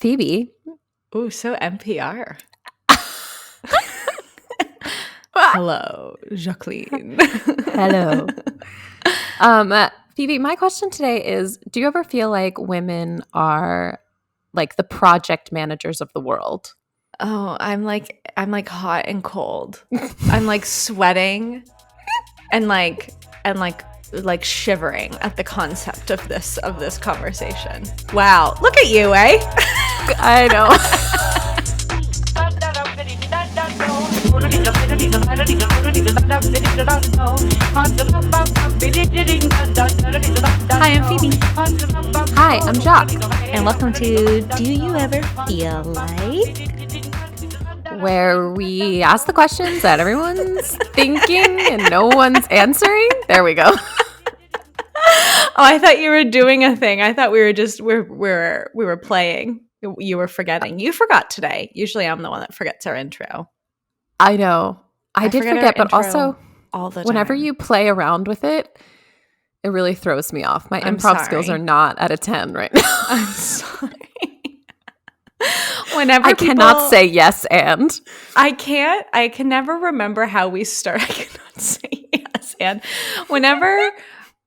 Phoebe. Ooh, so NPR. Hello, Jacqueline. Hello. Phoebe, my question today is, do you ever feel like women are like the project managers of the world? Oh, I'm like hot and cold. I'm like sweating and like shivering at the concept of this conversation. Wow. Look at you, eh? I know. Hi, I'm Phoebe. Hi, I'm Jacque. And welcome to Do You Ever Feel Like? Where we ask the questions that everyone's thinking and no one's answering. There we go. Oh, I thought you were doing a thing. I thought we were just we were playing. You were forgetting. You forgot today. Usually I'm the one that forgets our intro. I know. I did forget, but also all the time. Whenever you play around with it, it really throws me off. My improv skills are not at a 10 right now. I'm sorry. Whenever I cannot say yes and. I can never remember how we start. I cannot say yes and. Whenever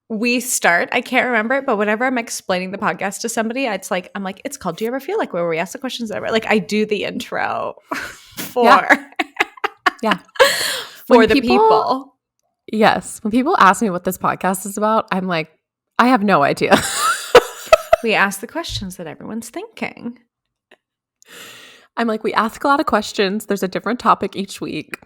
we start, I can't remember it, but whenever I'm explaining the podcast to somebody, I'm like, it's called Do You Ever Feel Like, where we ask the questions that like I do the intro for for the people. Yes. When people ask me what this podcast is about, I'm like, I have no idea. We ask the questions that everyone's thinking. I'm like, we ask a lot of questions. There's a different topic each week.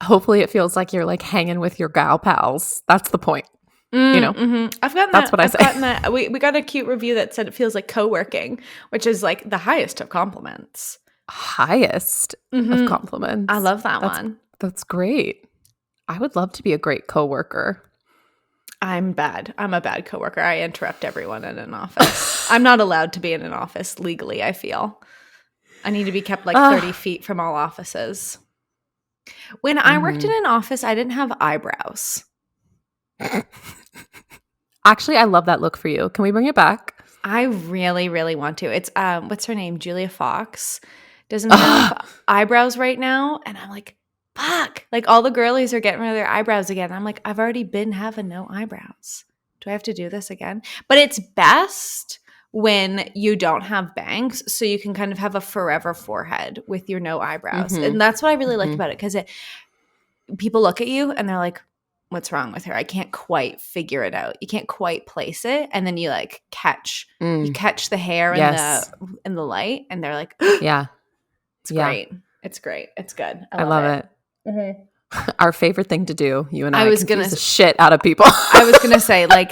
Hopefully it feels like you're like hanging with your gal pals. That's the point. You know? Mm-hmm. I've gotten That's that. what I say. Gotten that. We got a cute review that said it feels like co-working, which is like the highest of compliments. Highest of compliments. I love that one. That's great. I would love to be a great coworker. I'm bad. I'm a bad coworker. I interrupt everyone in an office. I'm not allowed to be in an office legally, I feel. I need to be kept like 30 feet from all offices. When I worked in an office, I didn't have eyebrows. Actually, I love that look for you. Can we bring it back? I really, really want to. It's what's her name? Julia Fox doesn't have eyebrows right now, and I'm like, fuck. Like all the girlies are getting rid of their eyebrows again. I'm like, I've already been having no eyebrows. Do I have to do this again? But it's best when you don't have bangs, so you can kind of have a forever forehead with your no eyebrows. And that's what I really like about it, because people look at you and they're like, what's wrong with her? I can't quite figure it out. You can't quite place it. And then you like catch the hair in the light, and they're like, yeah. It's great. It's great. It's good. I love it. Mm-hmm. Our favorite thing to do, you and I was confuse the shit out of people. I was gonna say, like,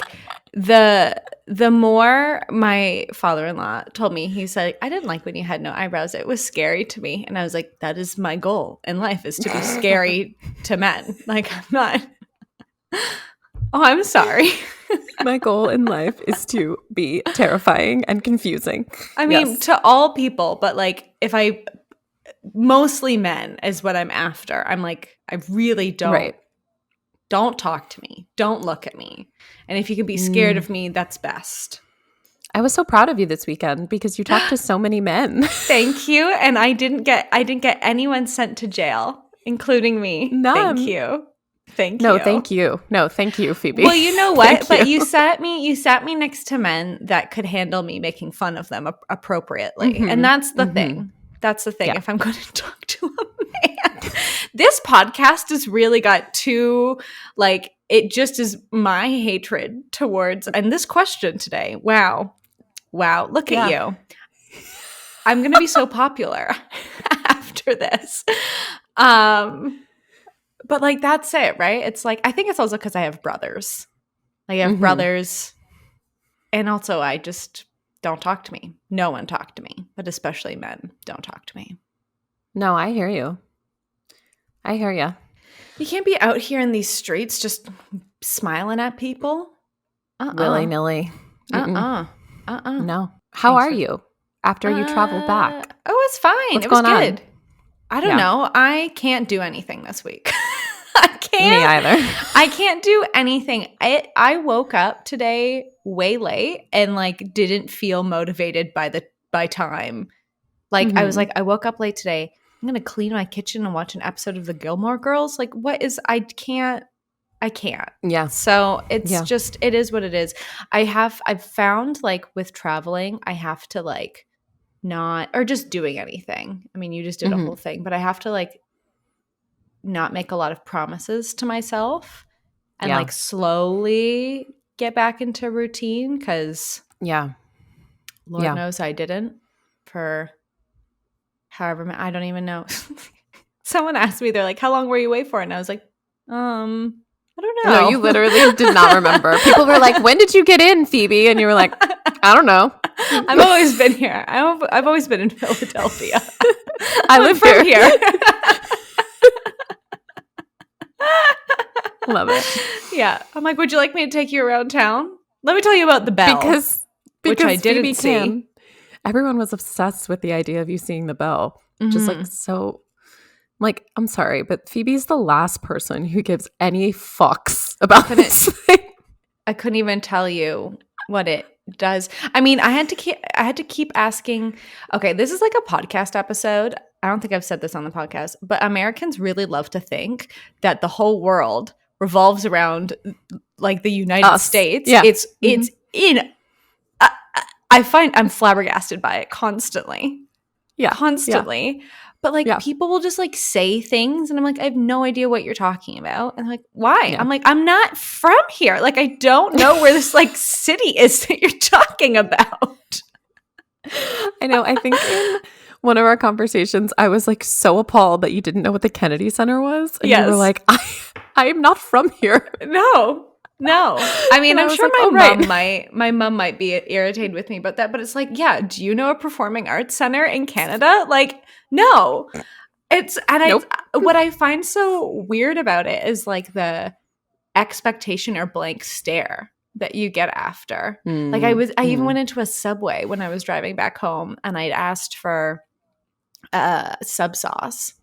the more my father-in-law told me, he said, I didn't like when you had no eyebrows. It was scary to me. And I was like, that is my goal in life, is to be scary to men. Like, I'm not. Oh, I'm sorry. My goal in life is to be terrifying and confusing. I mean, to all people, but like mostly men is what I'm after. I'm like, I really don't talk to me. Don't look at me. And if you can be scared of me, that's best. I was so proud of you this weekend because you talked to so many men. Thank you. And I didn't get anyone sent to jail, including me. None. Thank you. Thank you. No, thank you, Phoebe. Well, you know what? But you sat me next to men that could handle me making fun of them appropriately. And that's the thing. That's the thing. Yeah. If I'm going to talk to a man, this podcast has really got too, like, it just is my hatred towards, and this question today. Wow. Look at you. I'm going to be so popular after this. But like, that's it, right? It's like, I think it's also because I have brothers. Like, I have brothers, and also I just don't talk to me. No one talk to me, but especially men don't talk to me. No, I hear you. You can't be out here in these streets just smiling at people. Willy-nilly. No. How are you after you traveled back? Oh, it's fine. What's it was going good. on? I don't know. I can't do anything this week. I can't. Me either. I can't do anything. I woke up today way late and like didn't feel motivated by by time. Like I was like, I woke up late today. I'm gonna clean my kitchen and watch an episode of the Gilmore Girls. Like, what is? I can't. Yeah. So it's Yeah. just, it is what it is. I've found like with traveling, I have to like not, or just doing anything. I mean, you just did a whole thing, but I have to like not make a lot of promises to myself and like slowly get back into routine, because Lord knows I didn't for however I don't even know. Someone asked me, they're like, how long were you away for? And I was like, I don't know. No, you literally did not remember. People were like, when did you get in, Phoebe? And you were like, I don't know. I've always been here. I've always been in Philadelphia. I live from here. Love it. Yeah. I'm like, would you like me to take you around town? Let me tell you about the bell. Because which I didn't Phoebe see. Everyone was obsessed with the idea of you seeing the bell. Just like so. Like, I'm sorry, but Phoebe's the last person who gives any fucks about this thing. I couldn't even tell you what it does. I mean, I had to keep asking. Okay, this is like a podcast episode. I don't think I've said this on the podcast, but Americans really love to think that the whole world revolves around like the United States. Yeah. It's in. I'm flabbergasted by it constantly. Yeah, constantly. Yeah. But like people will just like say things and I'm like, I have no idea what you're talking about. And I'm like, why? I'm like, I'm not from here. Like, I don't know where this like city is that you're talking about. I know. I think in one of our conversations, I was like so appalled that you didn't know what the Kennedy Center was. And you were like, I am not from here. No. I mean, I'm sure my mom might be irritated with me about that, but it's like, yeah, do you know a performing arts center in Canada? Like, no. What I find so weird about it is like the expectation or blank stare that you get after. Like I even went into a Subway when I was driving back home and I'd asked for sub sauce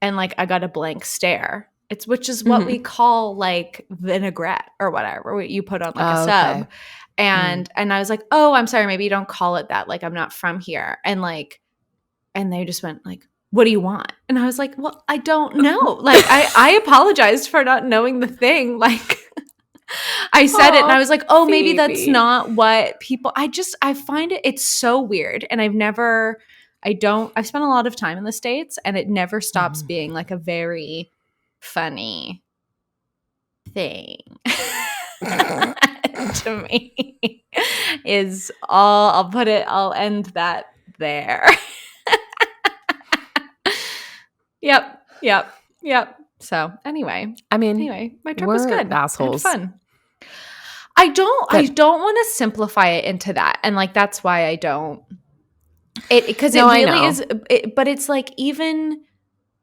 and like I got a blank stare. Which is what we call like vinaigrette or whatever you put on like a sub. Okay. And I was like, oh, I'm sorry, maybe you don't call it that. Like, I'm not from here. And they just went like, what do you want? And I was like, well, I don't know. Like, I apologized for not knowing the thing. Like, I said it and I was like, oh, maybe that's not what people, I find it's so weird. And I've spent a lot of time in the States and it never stops being like a very funny thing to me is all I'll end that there. Yep. So anyway, my trip was good. Assholes. I had fun. I don't want to simplify it into that. And like, that's why I don't because it really is, but it's like even,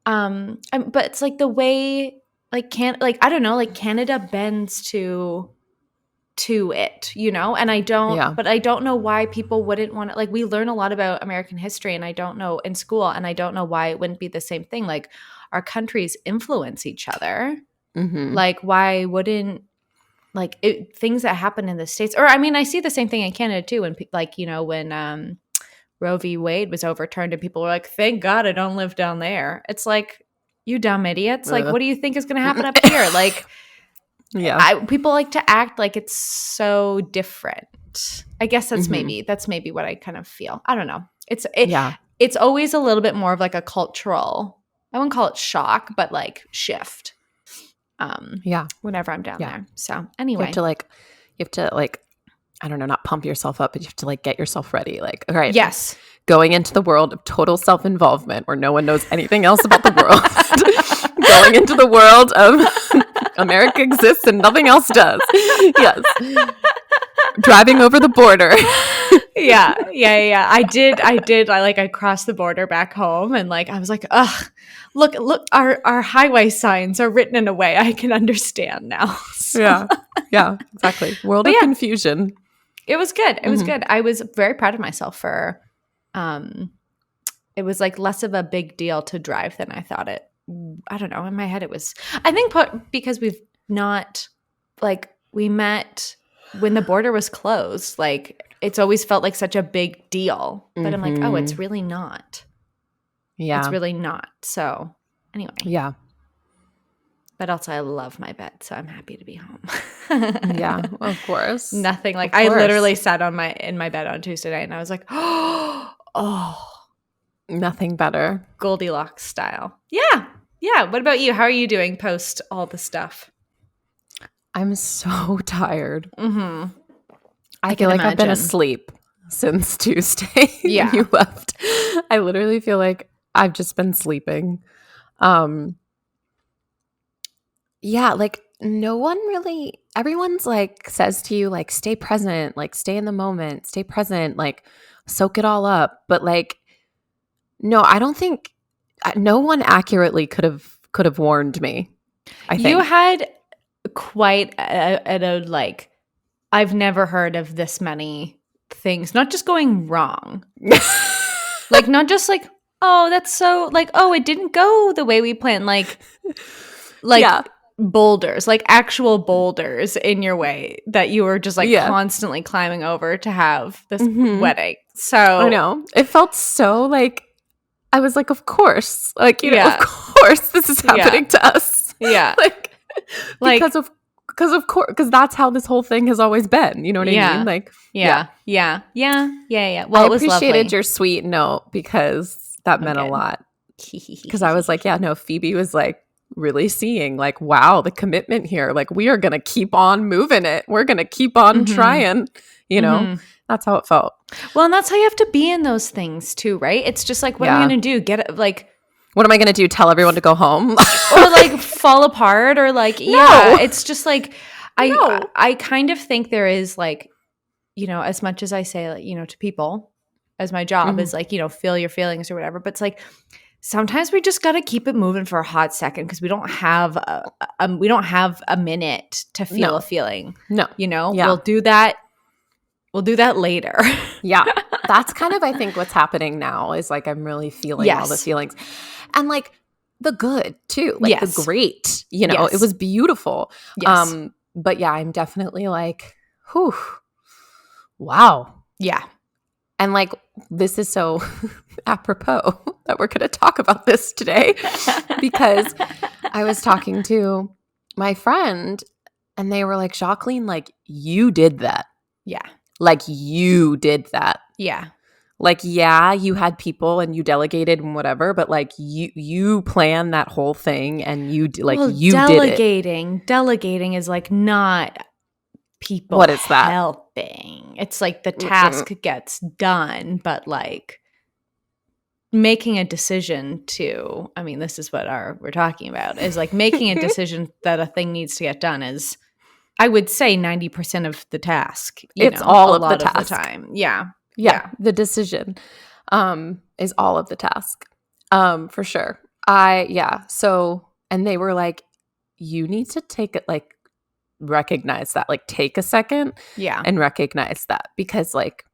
but it's like the way I don't know, like Canada bends to it, you know, and I don't know why people wouldn't want to, like, we learn a lot about American history and I don't know in school, and I don't know why it wouldn't be the same thing. Like our countries influence each other. Like why wouldn't things that happen in the States, or I mean, I see the same thing in Canada too. When like, you know, when Roe v. Wade was overturned and people were like, thank God I don't live down there. It's like, you dumb idiots. Like, what do you think is going to happen up here? Like, people like to act like it's so different. I guess that's maybe what I kind of feel. I don't know. It's always a little bit more of like a cultural, I wouldn't call it shock, but like shift. Whenever I'm down there. So anyway, you have to I don't know, not pump yourself up, but you have to like get yourself ready. Like, all right. Yes. Going into the world of total self-involvement where no one knows anything else about the world. Going into the world of America exists and nothing else does. Yes. Driving over the border. Yeah. I did. I crossed the border back home and like, I was like, ugh, look, our highway signs are written in a way I can understand now. So. Yeah, exactly. World of confusion. It was good. It was good. I was very proud of myself for, it was like less of a big deal to drive than I thought it. I don't know. In my head, it was, I think because we met when the border was closed, like it's always felt like such a big deal. But I'm like, oh, it's Mhm. really not. Yeah. It's really not. So anyway. Yeah. But also I love my bed, so I'm happy to be home. Yeah, of course. Nothing like Of I course. literally sat in my bed on Tuesday night and I was like, oh, Nothing better. Goldilocks style. Yeah. Yeah. What about you? How are you doing post all the stuff? I'm so tired. Mm-hmm. I feel like I've been asleep since Tuesday Yeah. when you left. I literally feel like I've just been sleeping. Yeah, like no one really, everyone's like says to you, like, stay present, like, stay in the moment, stay present, like, soak it all up. But like, no, I don't think no one accurately could have warned me. I think You had quite a like, I've never heard of this many things, not just going wrong. Like, not just like, oh, that's so, like, oh, it didn't go the way we planned. Like yeah. boulders, like actual boulders in your way that you were just like constantly climbing over to have this wedding. So I know. It felt so like, I was like, of course. Like, you know, of course this is happening to us. Yeah. because of course, because that's how this whole thing has always been. You know what I mean? Like, yeah. Well, I appreciated your sweet note because that meant a lot. Because I was like, yeah, no, Phoebe was like really seeing like, wow, the commitment here. Like, we are going to keep on moving it. We're going to keep on trying, you know? That's how it felt. Well, and that's how you have to be in those things too, right? It's just like, what am I going to do? Get it, like, what am I going to do? Tell everyone to go home? Or like fall apart or like, it's just like, I kind of think there is like, you know, as much as I say, like, you know, to people as my job is like, you know, feel your feelings or whatever, but it's like, sometimes we just got to keep it moving for a hot second because we don't have a minute to feel a feeling. No. You know, we'll do that later. Yeah. That's kind of, I think, what's happening now is like I'm really feeling all the feelings. And like the good too. Like the great. You know, it was beautiful. Yes. But yeah, I'm definitely like, whew. Wow. Yeah. And like this is so apropos that we're going to talk about this today because I was talking to my friend and they were like, Jacqueline, like you did that. Yeah. Like you did that. Yeah. Like, yeah, you had people and you delegated and whatever, but like you planned that whole thing and you like you delegating. Did it. Delegating is like not people what is that? Helping. It's like the task gets done, but like making a decision to, I mean, this is what we're talking about, is like making a decision that a thing needs to get done is, I would say 90% of the task. It's all of the task. Of the time. Yeah. The decision is all of the task for sure. So, and they were like, you need to take it, like recognize that, like take a second and recognize that because like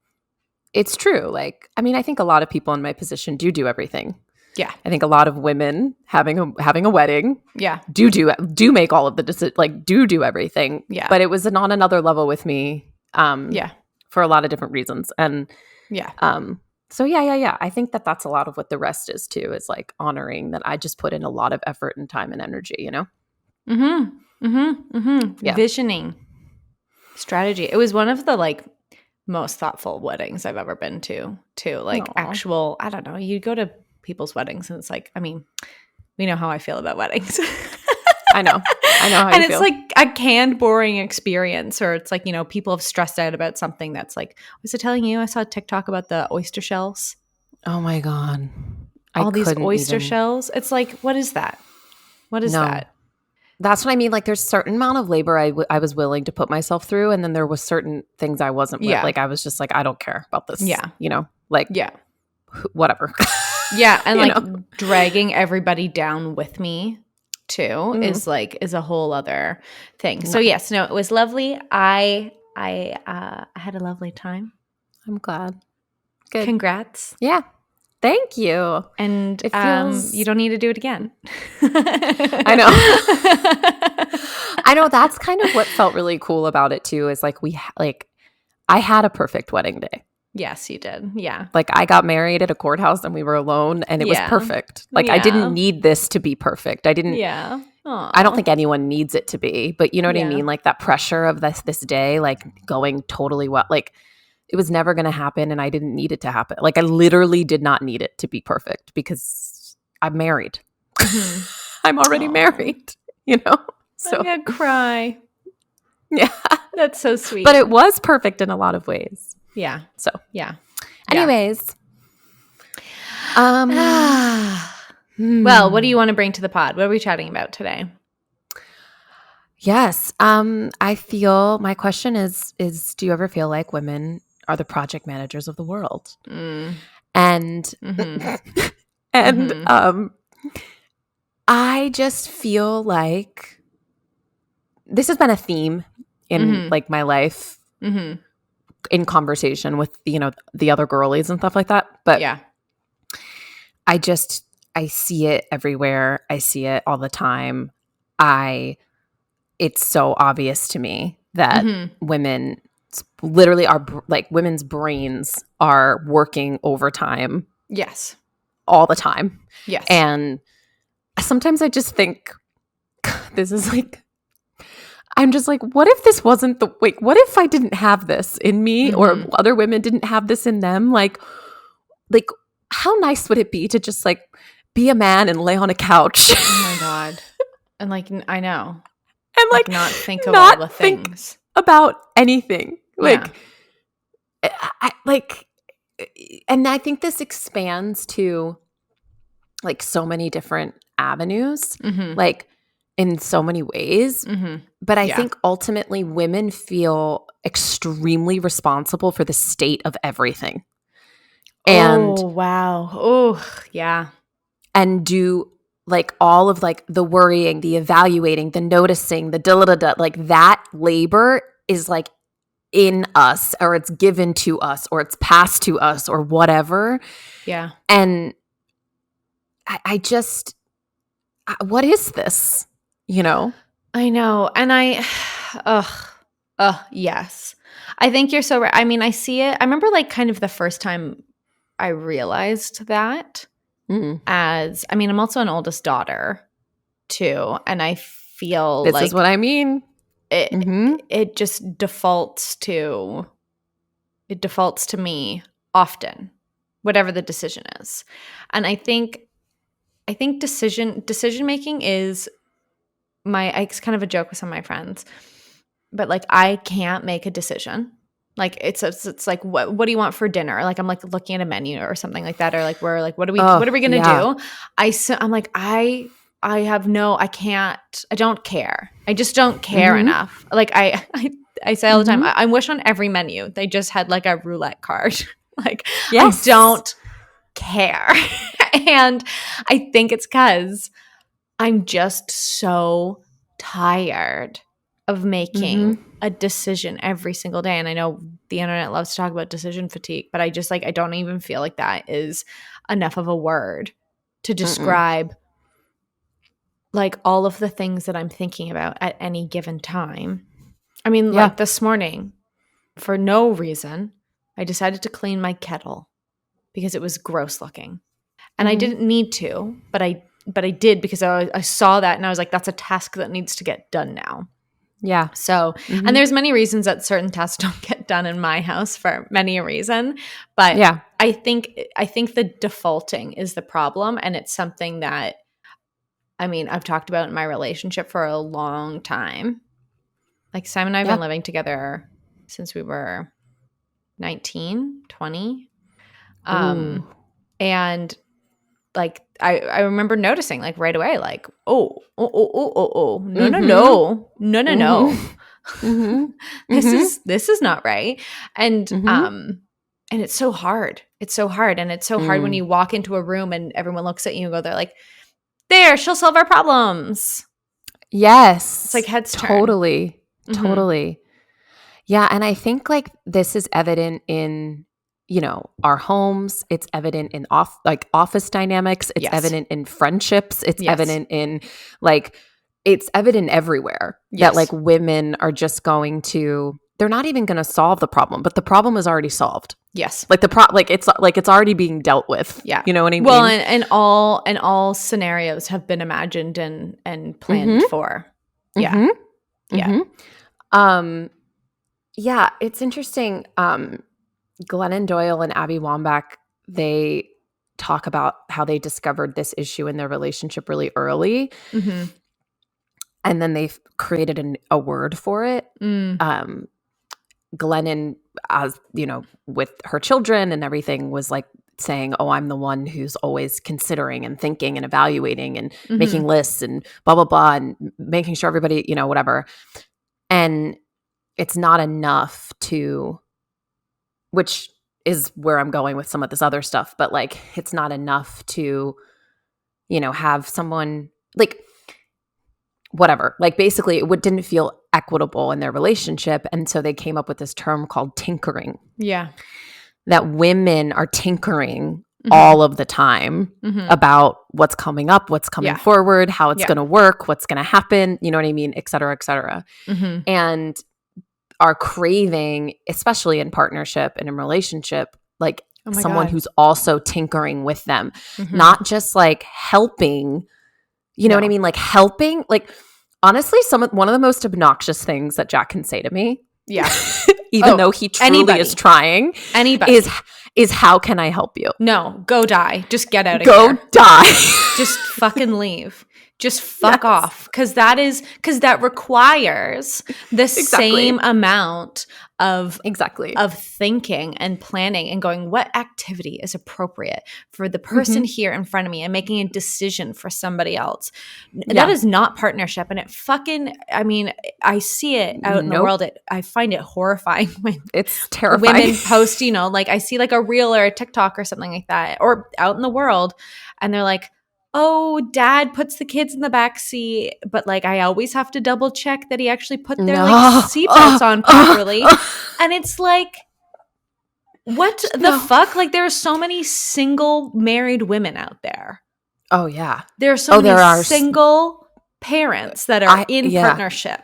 it's true. Like, I mean, I think a lot of people in my position do everything. Yeah. I think a lot of women having a wedding do make all of the decisions, like do everything. Yeah. But it was on another level with me. For a lot of different reasons. And so I think that that's a lot of what the rest is too, is like honoring that I just put in a lot of effort and time and energy, you know? Yeah. Visioning. Strategy. It was one of the like most thoughtful weddings I've ever been to like actual, I don't know, you go to people's weddings and it's like, I mean, we know how I feel about weddings. I know how and you feel. It's like a canned, boring experience, or it's like, you know, people have stressed out about something that's like, was I telling you I saw a TikTok about the oyster shells? Oh my God. All these oyster shells. It's like, what is that? What is that? That's what I mean. Like there's a certain amount of labor I was willing to put myself through. And then there was certain things I wasn't with. Like I was just like, I don't care about this. Yeah. You know, like, whatever. Yeah. And like dragging everybody down with me too is a whole other thing. So yes, no, it was lovely. I had a lovely time. I'm glad. Good. Congrats. Yeah. Thank you. And it feels you don't need to do it again. I know. I know. That's kind of what felt really cool about it too, is like I had a perfect wedding day. Yes, you did. Yeah. Like I got married at a courthouse and we were alone and it was perfect. Like I didn't need this to be perfect. I didn't. Yeah. I don't think anyone needs it to be, but you know what I Yeah. mean? Like that pressure of this day, like going totally well. Like it was never going to happen and I didn't need it to happen. Like I literally did not need it to be perfect because I'm married. I'm already married, you know? So I'm going to cry. yeah. That's so sweet. But it was perfect in a lot of ways. Yeah. So yeah. Anyways. Well, what do you want to bring to the pod? What are we chatting about today? Yes. I feel my question is do you ever feel like women are the project managers of the world? And I just feel like this has been a theme in like my life in conversation with, you know, the other girlies and stuff like that. But yeah, I see it everywhere. I see it all the time. It's so obvious to me that women literally are like women's brains are working overtime. Yes. All the time. Yes. And sometimes I just think this is like, I'm just like, what if this wasn't what if I didn't have this in me or other women didn't have this in them? Like how nice would it be to just like be a man and lay on a couch? Oh my God. And like, I know. And like not think of all the things. About anything. Like, yeah. And I think this expands to like so many different avenues, like in so many ways. But I think ultimately women feel extremely responsible for the state of everything. And oh, wow. Oh, yeah. And do like all of like the worrying, the evaluating, the noticing, the da-da-da-da, like that labor is like in us or it's given to us or it's passed to us or whatever. Yeah. And I just, what is this? You know? I know. And yes. I think you're so right. I mean, I see it. I remember like kind of the first time I realized that as, I mean, I'm also an oldest daughter too. And I feel this is what I mean. It just defaults to me often, whatever the decision is. And I think decision making is it's kind of a joke with some of my friends, but like I can't make a decision. Like it's like what do you want for dinner? Like I'm like looking at a menu or something like that, or like we're like what are we gonna do? I'm like I don't care. I just don't care enough. Like I say all the time, I wish on every menu they just had like a roulette card. Like I don't care. And I think it's because I'm just so tired of making a decision every single day. And I know the internet loves to talk about decision fatigue, but I just like, I don't even feel like that is enough of a word to describe like all of the things that I'm thinking about at any given time. I mean, like this morning, for no reason, I decided to clean my kettle because it was gross looking. And I didn't need to, but I did because I saw that and I was like, that's a task that needs to get done now. Yeah. So, and there's many reasons that certain tasks don't get done in my house for many a reason. But I think the defaulting is the problem. And it's something that, I mean, I've talked about in my relationship for a long time. Like Simon and I have been living together since we were 19, 20. And like I remember noticing like right away, like, no. This is not right. And and it's so hard. It's so hard. And it's so hard when you walk into a room and everyone looks at you and go, they're like, there, she'll solve our problems. Yes. It's like heads turn. Totally. Yeah. And I think like this is evident in, you know, our homes. It's evident in office dynamics. It's evident in friendships. It's evident in like, it's evident everywhere that like women are just going to, they're not even going to solve the problem, but the problem is already solved. Yes. Like it's already being dealt with. Yeah. You know what I mean? Well, and all scenarios have been imagined and planned for. Yeah. Mm-hmm. Yeah. Mm-hmm. Yeah, it's interesting. Glennon Doyle and Abby Wambach, they talk about how they discovered this issue in their relationship really early. Mm-hmm. And then they've created a word for it. Glennon, as you know, with her children and everything, was like saying, oh, I'm the one who's always considering and thinking and evaluating and making lists and blah, blah, blah, and making sure everybody, you know, whatever. And it's not enough to, which is where I'm going with some of this other stuff, but like, it's not enough to, you know, have someone like, whatever, like basically it didn't feel equitable in their relationship. And so they came up with this term called tinkering. Yeah. That women are tinkering all of the time about what's coming up, what's coming forward, how it's going to work, what's going to happen, you know what I mean, et cetera, et cetera. And are craving, especially in partnership and in relationship, like someone who's also tinkering with them, not just like helping. You know what I mean? Like helping, like honestly, one of the most obnoxious things that Jack can say to me, even though he truly is trying, is how can I help you? No, go die. Just get out of here. Go die. Just fucking leave. Just fuck off. Because that requires the same amount of thinking and planning and going, what activity is appropriate for the person here in front of me, and making a decision for somebody else. That is not partnership. And it fucking, I mean, I see it out in the world. I find it horrifying when it's terrifying. Women post, you know, like I see like a reel or a TikTok or something like that, or out in the world, and they're like, oh, dad puts the kids in the back seat, but like I always have to double check that he actually put their like seatbelts on properly. And it's like, what the fuck? Like there are so many single married women out there. Oh yeah. There are so many single parents that are in partnership.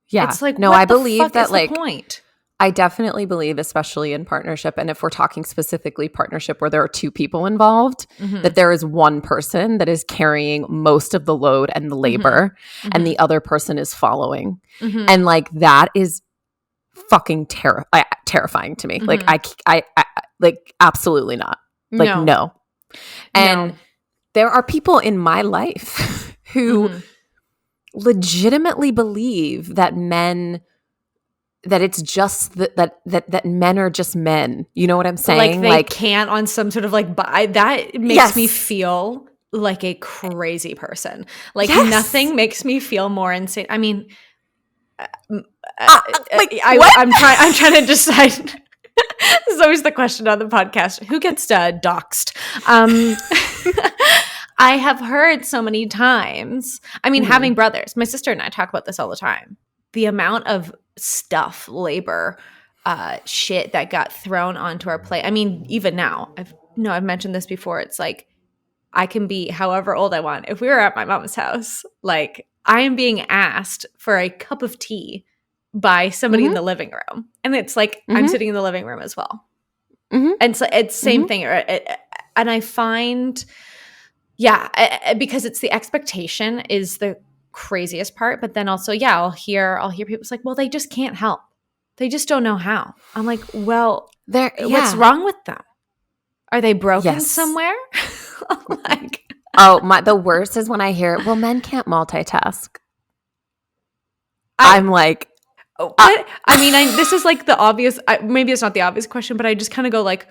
Yeah. It's like, no, what I the believe fuck that is like the point? I definitely believe, especially in partnership, and if we're talking specifically partnership where there are two people involved, that there is one person that is carrying most of the load and the labor, and the other person is following. And like that is fucking terrifying to me. Like I like absolutely not. Like no. And there are people in my life who legitimately believe that that it's just that men are just men. You know what I'm saying? Like they can't on some sort of like that makes me feel like a crazy person. Like nothing makes me feel more insane. I mean, I'm trying to decide. This is always the question on the podcast: who gets doxxed? I have heard so many times. I mean, having brothers, my sister and I talk about this all the time. The amount of stuff, labor, shit that got thrown onto our plate. I mean, even now, I've mentioned this before. It's like I can be however old I want. If we were at my mom's house, like I am being asked for a cup of tea by somebody in the living room, and it's like I'm sitting in the living room as well. And so it's same thing. And I find, because it's the expectation is the craziest part, but then also I'll hear people like, well, they just can't help, they just don't know how. I'm like, well, what's wrong with them? Are they broken somewhere? Like, the worst is when I hear, well, men can't multitask. I'm like, I mean, this is like the obvious, maybe it's not the obvious question, but I just kind of go like,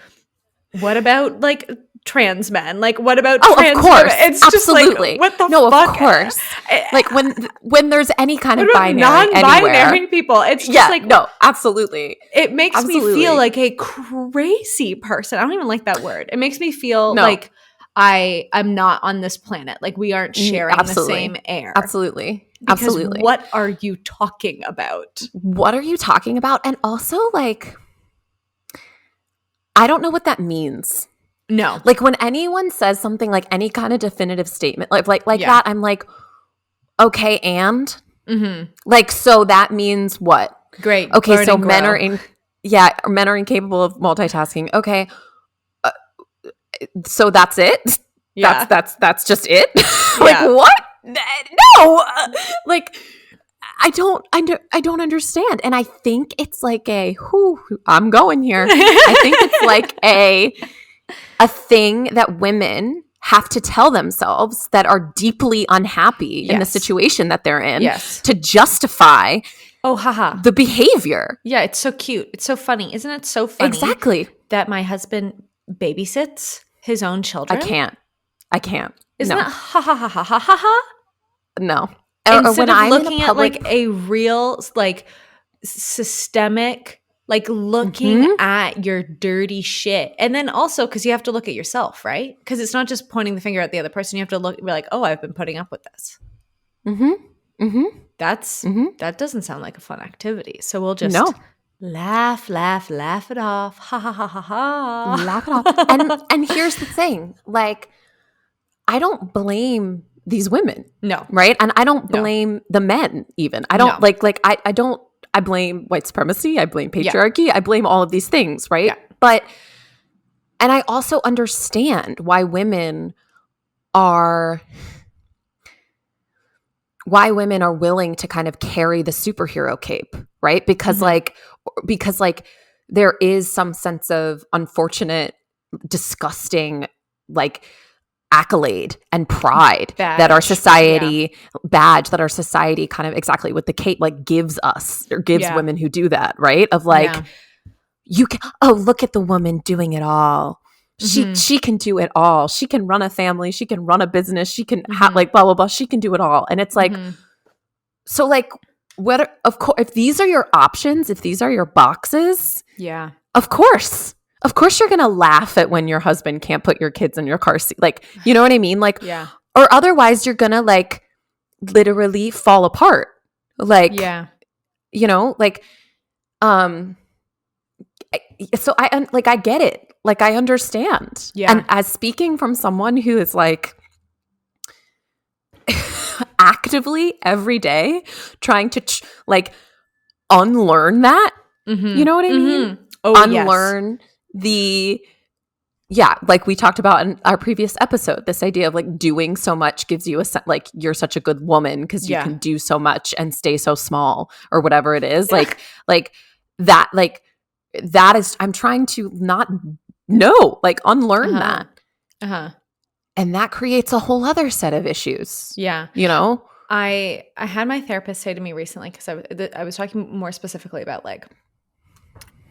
what about like trans men? Like, what about trans of course. women? It's absolutely. Just like, what the fuck? Of course. Like when there's any kind of binary non-binary anywhere. people, it's just like, no, absolutely. It makes me feel like a crazy person. I don't even like that word. It makes me feel like I'm not on this planet. Like we aren't sharing the same air. Absolutely. Because absolutely. What are you talking about? What are you talking about? And also like, I don't know what that means. No. Like when anyone says something like any kind of definitive statement like that, I'm like, okay, and like, so that means what? Great. Okay, Learn so and men grow. are men are incapable of multitasking. Okay, so that's it. Yeah. That's just it. Like Yeah. what? No, like I don't understand. And I think it's like I'm going here. I think it's like a thing that women have to tell themselves that are deeply unhappy in the Yes. situation that they're in Yes. to justify Oh, haha. the behavior. Yeah, it's so cute. It's so funny. Isn't it so funny Exactly. that my husband babysits his own I children? can't. Isn't No. that ha ha ha ha ha ha ha? No. Instead of I'm in a looking at public, like a real like systemic, like looking Mhm. at your dirty shit. And then also because you have to look at yourself, right? Because it's not just pointing the finger at the other person. You have to be like, oh, I've been putting up with this. Mhm. Mhm. That doesn't sound like a fun activity. So we'll just No. laugh it off. Ha ha ha ha ha. Laugh it off. And here's the thing. Like, I don't blame these women. No. Right? And I don't No. blame the men even. I don't No. I don't I blame white supremacy, I blame patriarchy, I blame all of these things, right? Yeah. But and I also understand why women are willing to kind of carry the superhero cape, right? Because Mhm. there is some sense of unfortunate, disgusting, like accolade and pride that our Badge. society kind of exactly with the cape like gives us or gives Yeah. women who do that, right? Of like, Yeah. you can, oh, look at the woman doing it all. Mhm. She can do it all. She can run a family. She can run a business. She can have Mhm. like blah blah blah. She can do it all. And it's like, Mhm. so like whether of course if these are your options, if these are your boxes, Yeah. of course you're gonna laugh at when your husband can't put your kids in your car seat. Like, you know what I mean? Like, Yeah. or otherwise you're gonna like literally fall apart. Like, Yeah. you know, like, so I get it. Like, I understand. Yeah. And as speaking from someone who is like actively every day trying to like unlearn that, Mhm. you know what I mean? Mhm. Oh, Unlearn like we talked about in our previous episode, this idea of like doing so much gives you like you're such a good woman because you can do so much and stay so small or whatever it is. Like that is, I'm trying to not know, like unlearn that. Uh-huh. And that creates a whole other set of issues. Yeah. You know? I had my therapist say to me recently, because I was talking more specifically about like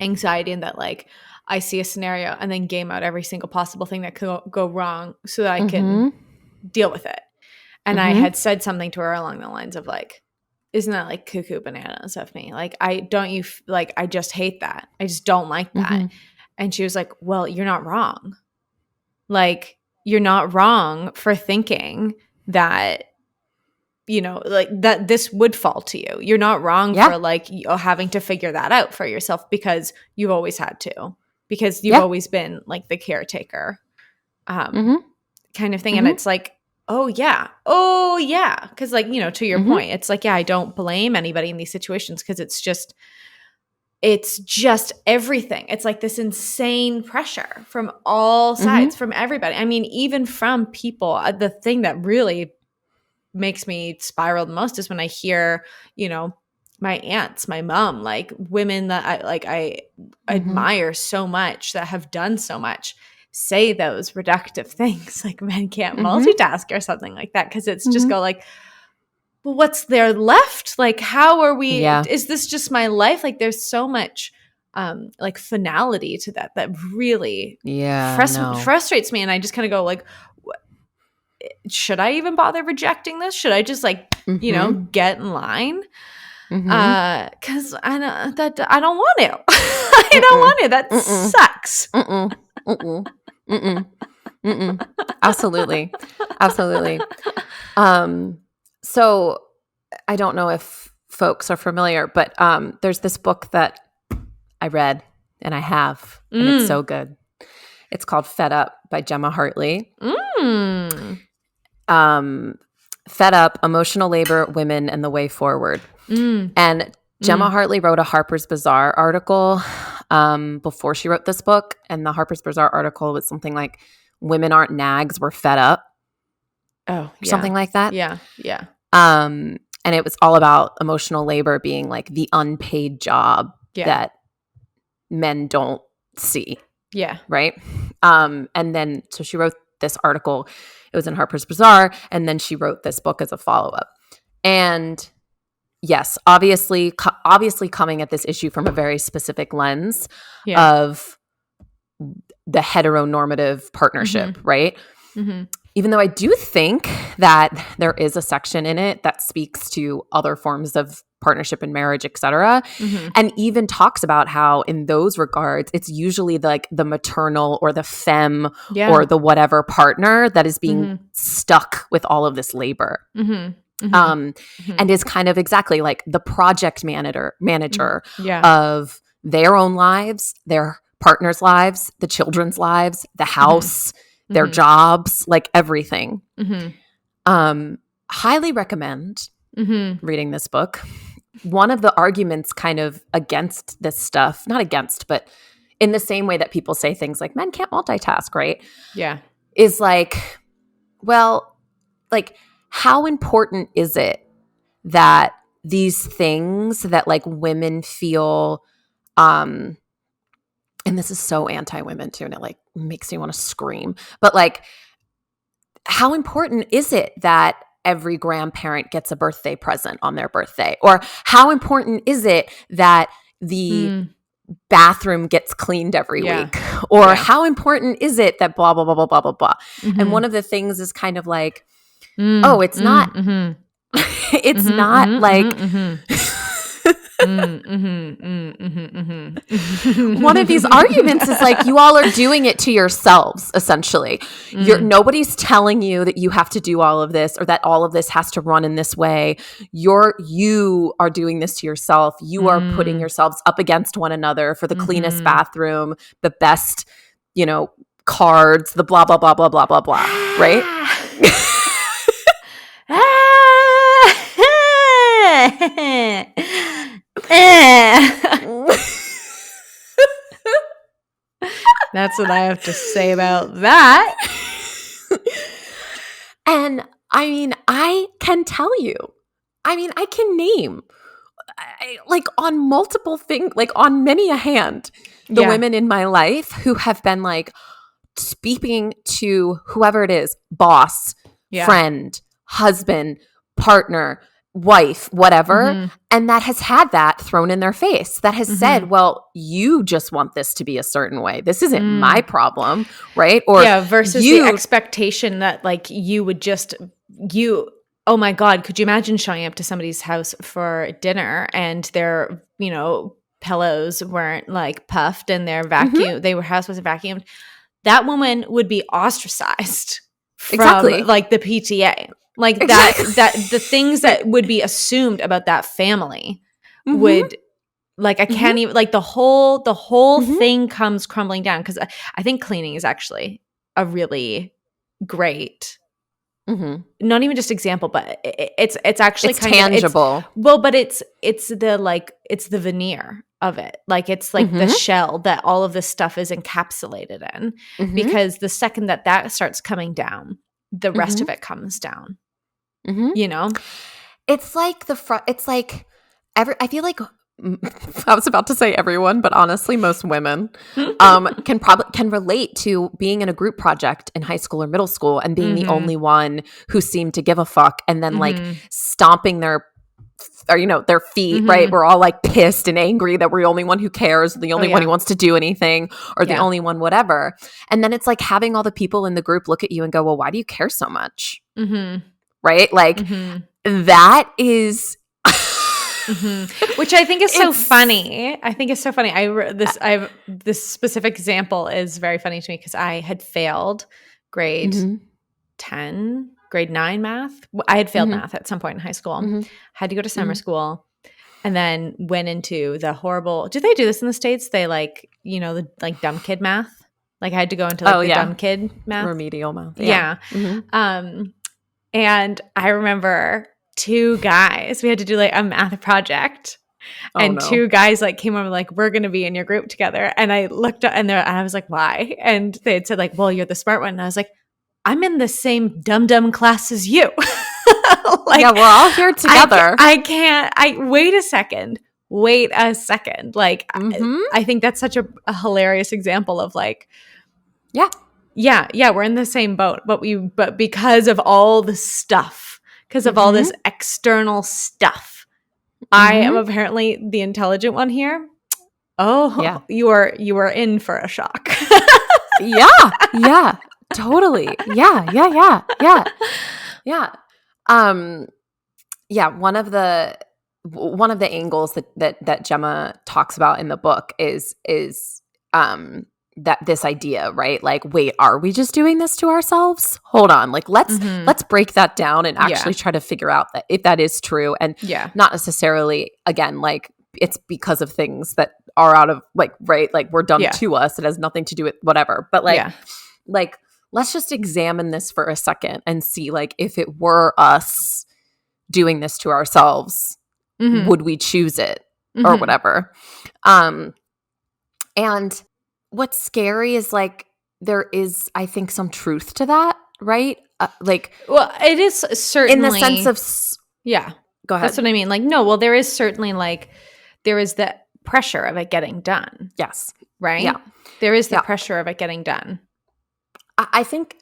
anxiety and that like I see a scenario and then game out every single possible thing that could go wrong so that I can deal with it. And I had said something to her along the lines of like, isn't that like cuckoo bananas of me? Like, I just hate that. I just don't like that. And she was like, well, you're not wrong. Like, you're not wrong for thinking that, you know, like that this would fall to you. You're not wrong for like having to figure that out for yourself because you've always had to, because you've always been like the caretaker kind of thing. And it's like, oh yeah. Because like, you know, to your point, it's like, yeah, I don't blame anybody in these situations because it's just everything. It's like this insane pressure from all sides, from everybody. I mean, even from people. The thing that really makes me spiral the most is when I hear, you know, my aunts, my mom, like women that I admire so much that have done so much, say those reductive things like men can't multitask or something like that, because it's just go like, well, what's there left? Like, how are we? Is this just my life? Like, there's so much like finality to that really frustrates me, and I just kind of go like, should I even bother rejecting this? Should I just like you know get in line? Because I don't want to. I don't want to. That sucks. Absolutely. So I don't know if folks are familiar, but there's this book that I read and I have, and it's so good. It's called Fed Up by Gemma Hartley. Fed Up, Emotional Labor, Women, and the Way Forward. And Gemma Hartley wrote a Harper's Bazaar article before she wrote this book. And the Harper's Bazaar article was something like, women aren't nags, we're fed up. Oh, yeah. Something like that. Yeah, yeah. And it was all about emotional labor being like the unpaid job that men don't see. Yeah. Right. And then, so she wrote this article. It was in Harper's Bazaar. And then she wrote this book as a follow-up. And yes, obviously coming at this issue from a very specific lens of the heteronormative partnership, right? Mm-hmm. Even though I do think that there is a section in it that speaks to other forms of partnership and marriage, et cetera, and even talks about how in those regards, it's usually like the maternal or the femme or the whatever partner that is being stuck with all of this labor. And is kind of exactly like the project manager of their own lives, their partners' lives, the children's lives, the house, their jobs, like everything. Highly recommend reading this book. One of the arguments kind of against this stuff, not against, but in the same way that people say things like men can't multitask, right? Yeah. Is like, well, like, how important is it that these things that like women feel, and this is so anti-women too, and it like makes me want to scream, but like, how important is it that every grandparent gets a birthday present on their birthday? Or how important is it that the bathroom gets cleaned every week? Or how important is it that blah, blah, blah, blah, blah, blah, blah. And one of the things is kind of like, it's not, it's not like, one of these arguments is like, you all are doing it to yourselves, essentially. Nobody's telling you that you have to do all of this or that all of this has to run in this way. You are doing this to yourself. You are putting yourselves up against one another for the cleanest bathroom, the best, cards, the blah, blah, blah, blah, blah, blah, blah, right? That's what I have to say about that. And I mean, I can tell you, I can name like on multiple things, like on many a hand, the women in my life who have been like speaking to whoever it is, boss, friend, husband, partner, wife, whatever, and that has had that thrown in their face, that has said, well, you just want this to be a certain way. This isn't my problem, right? Or versus the expectation that like you would just, oh my God, could you imagine showing up to somebody's house for dinner and their, pillows weren't like puffed and their house wasn't vacuumed? That woman would be ostracized from like the PTA. Like that the things that would be assumed about that family would, like, I can't even, like the whole thing comes crumbling down, because I think cleaning is actually a really great, not even just example, but it's actually kind tangible. But it's the veneer of it. Like it's like the shell that all of this stuff is encapsulated in, because the second that starts coming down, the rest of it comes down. It's like it's like I feel like I was about to say everyone, but honestly, most women can relate to being in a group project in high school or middle school and being the only one who seemed to give a fuck, and then like stomping their feet, right? We're all like pissed and angry that we're the only one who cares, the only one who wants to do anything, or the only one whatever. And then it's like having all the people in the group look at you and go, well, why do you care so much? Right? Like that is which I think is so funny. I think it's so funny. This specific example is very funny to me because I had failed grade 10, grade 9 math. I had failed math at some point in high school. Had to go to summer school, and then went into the horrible. Do they do this in the States? They like, the like dumb kid math. Like I had to go into like dumb kid math, remedial math. Yeah. And I remember 2 guys. We had to do like a math project Oh, and no. 2 guys like came over like, we're going to be in your group together. And I looked up and I was like, why? And they had said like, well, you're the smart one. And I was like, I'm in the same dumb class as you. Like, yeah, we're all here together. I can't. Wait a second. Like, I think that's such a hilarious example of like, yeah, we're in the same boat, but because of all the stuff, because of all this external stuff, I am apparently the intelligent one here. Oh, Yeah. you are in for a shock. Yeah, totally. Yeah. Yeah, one of the angles that Gemma talks about in the book is that this idea, right? Like, wait, are we just doing this to ourselves? Hold on. Like, let's break that down and actually try to figure out that if that is true, and not necessarily, again, like it's because of things that are out of like, right, like we're done to us. It has nothing to do with whatever. But like let's just examine this for a second and see like if it were us doing this to ourselves, would we choose it or whatever? And what's scary is like there is, I think, some truth to that, right? Like, well, it is certainly in the sense of go ahead. That's what I mean. Like, no, well, there is certainly like there is the pressure of it getting done. Yes. Right? Yeah. There is the pressure of it getting done. I think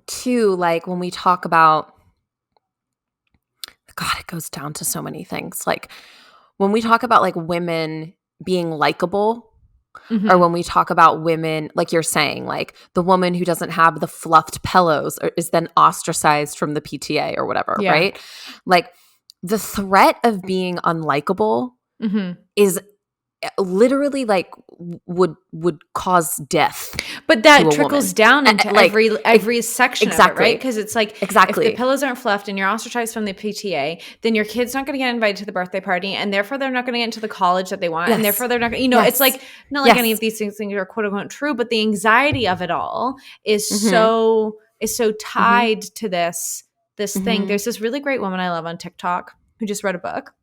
too, like when we talk about, God, it goes down to so many things. Like when we talk about like women being likable, or when we talk about women, like you're saying, like the woman who doesn't have the fluffed pillows is then ostracized from the PTA or whatever, right? Like the threat of being unlikable is literally like would cause death. But that trickles down into like, every section of it, right? Because it's like if the pillows aren't fluffed and you're ostracized from the PTA, then your kid's not going to get invited to the birthday party, and therefore they're not going to get into the college that they want, and therefore they're not going to, it's like not like any of these things are quote unquote true, but the anxiety of it all is so tied to this thing. There's this really great woman I love on TikTok who just wrote a book.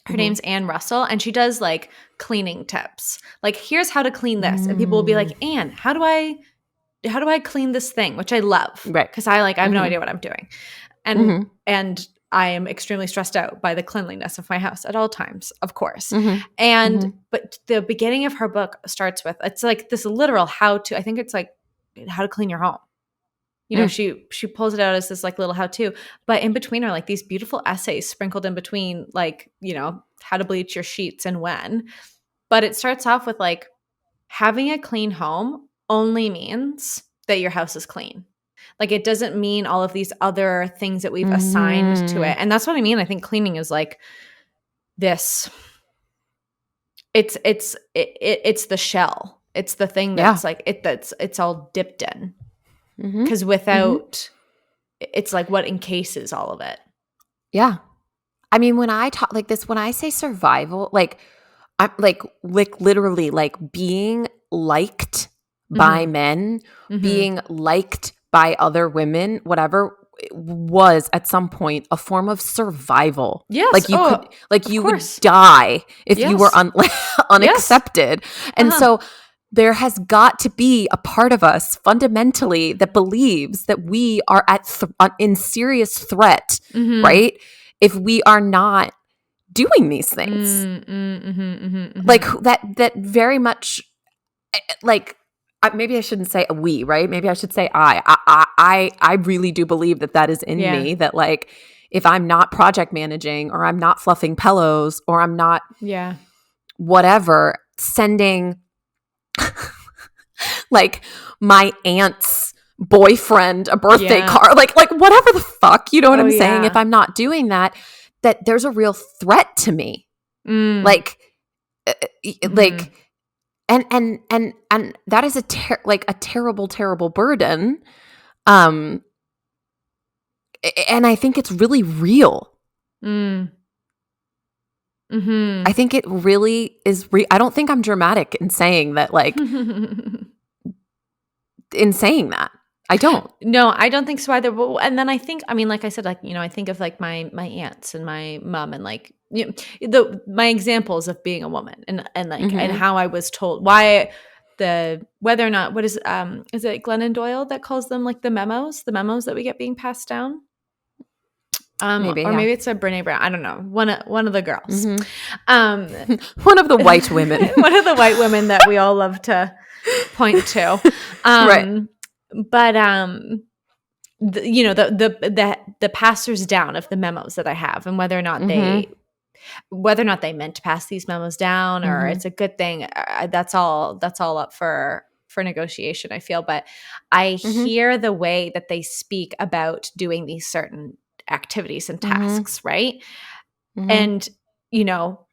Her name's Anne Russell, and she does like cleaning tips. Like, here's how to clean this. And people will be like, Anne, how do I clean this thing? Which I love. Right. Because I have no idea what I'm doing. And I am extremely stressed out by the cleanliness of my house at all times, of course. But the beginning of her book starts with, it's like this literal how to, I think it's like how to clean your home. You know, she pulls it out as this like little how-to, but in between are like these beautiful essays sprinkled in between, like, you know, how to bleach your sheets and when. But it starts off with like having a clean home only means that your house is clean. Like it doesn't mean all of these other things that we've assigned to it. And that's what I mean. I think cleaning is like this. It's the shell. It's the thing that's like it's all dipped in. Because without, it's like what encases all of it. Yeah. I mean, when I talk like this, when I say survival, like I'm like literally like being liked by men, being liked by other women, whatever, was at some point a form of survival. Yes. Like you would die if you were unaccepted. And so there has got to be a part of us fundamentally that believes that we are in serious threat, right? If we are not doing these things. Like that very much, like, maybe I shouldn't say we, right? Maybe I should say I really do believe that is in me, that like if I'm not project managing or I'm not fluffing pillows or I'm not whatever, sending like my aunt's boyfriend a birthday card, like whatever the fuck, you know what I'm saying? If I'm not doing that there's a real threat to me. Like like and that is a terrible burden. And I think it's really real. I think it really is I don't think I'm dramatic in saying that, like in saying that. I don't. No, I don't think so either. And then I think, I mean, like I said, like, you know, I think of like my aunts and my mom and like my examples of being a woman and like and Mhm. how I was told why whether or not, what is it Glennon Doyle that calls them like the memos that we get being passed down? Maybe, Or yeah. maybe it's a Brene Brown. I don't know. One of the girls. Mhm. Um, One of the white women. one of the white women that we all love to point to. Right. But the passers down of the memos that I have, and whether or not Mhm. they meant to pass these memos down or Mhm. it's a good thing, that's all up for negotiation, I feel. But I Mhm. hear the way that they speak about doing these certain activities and Mhm. tasks, right? Mhm. And you know,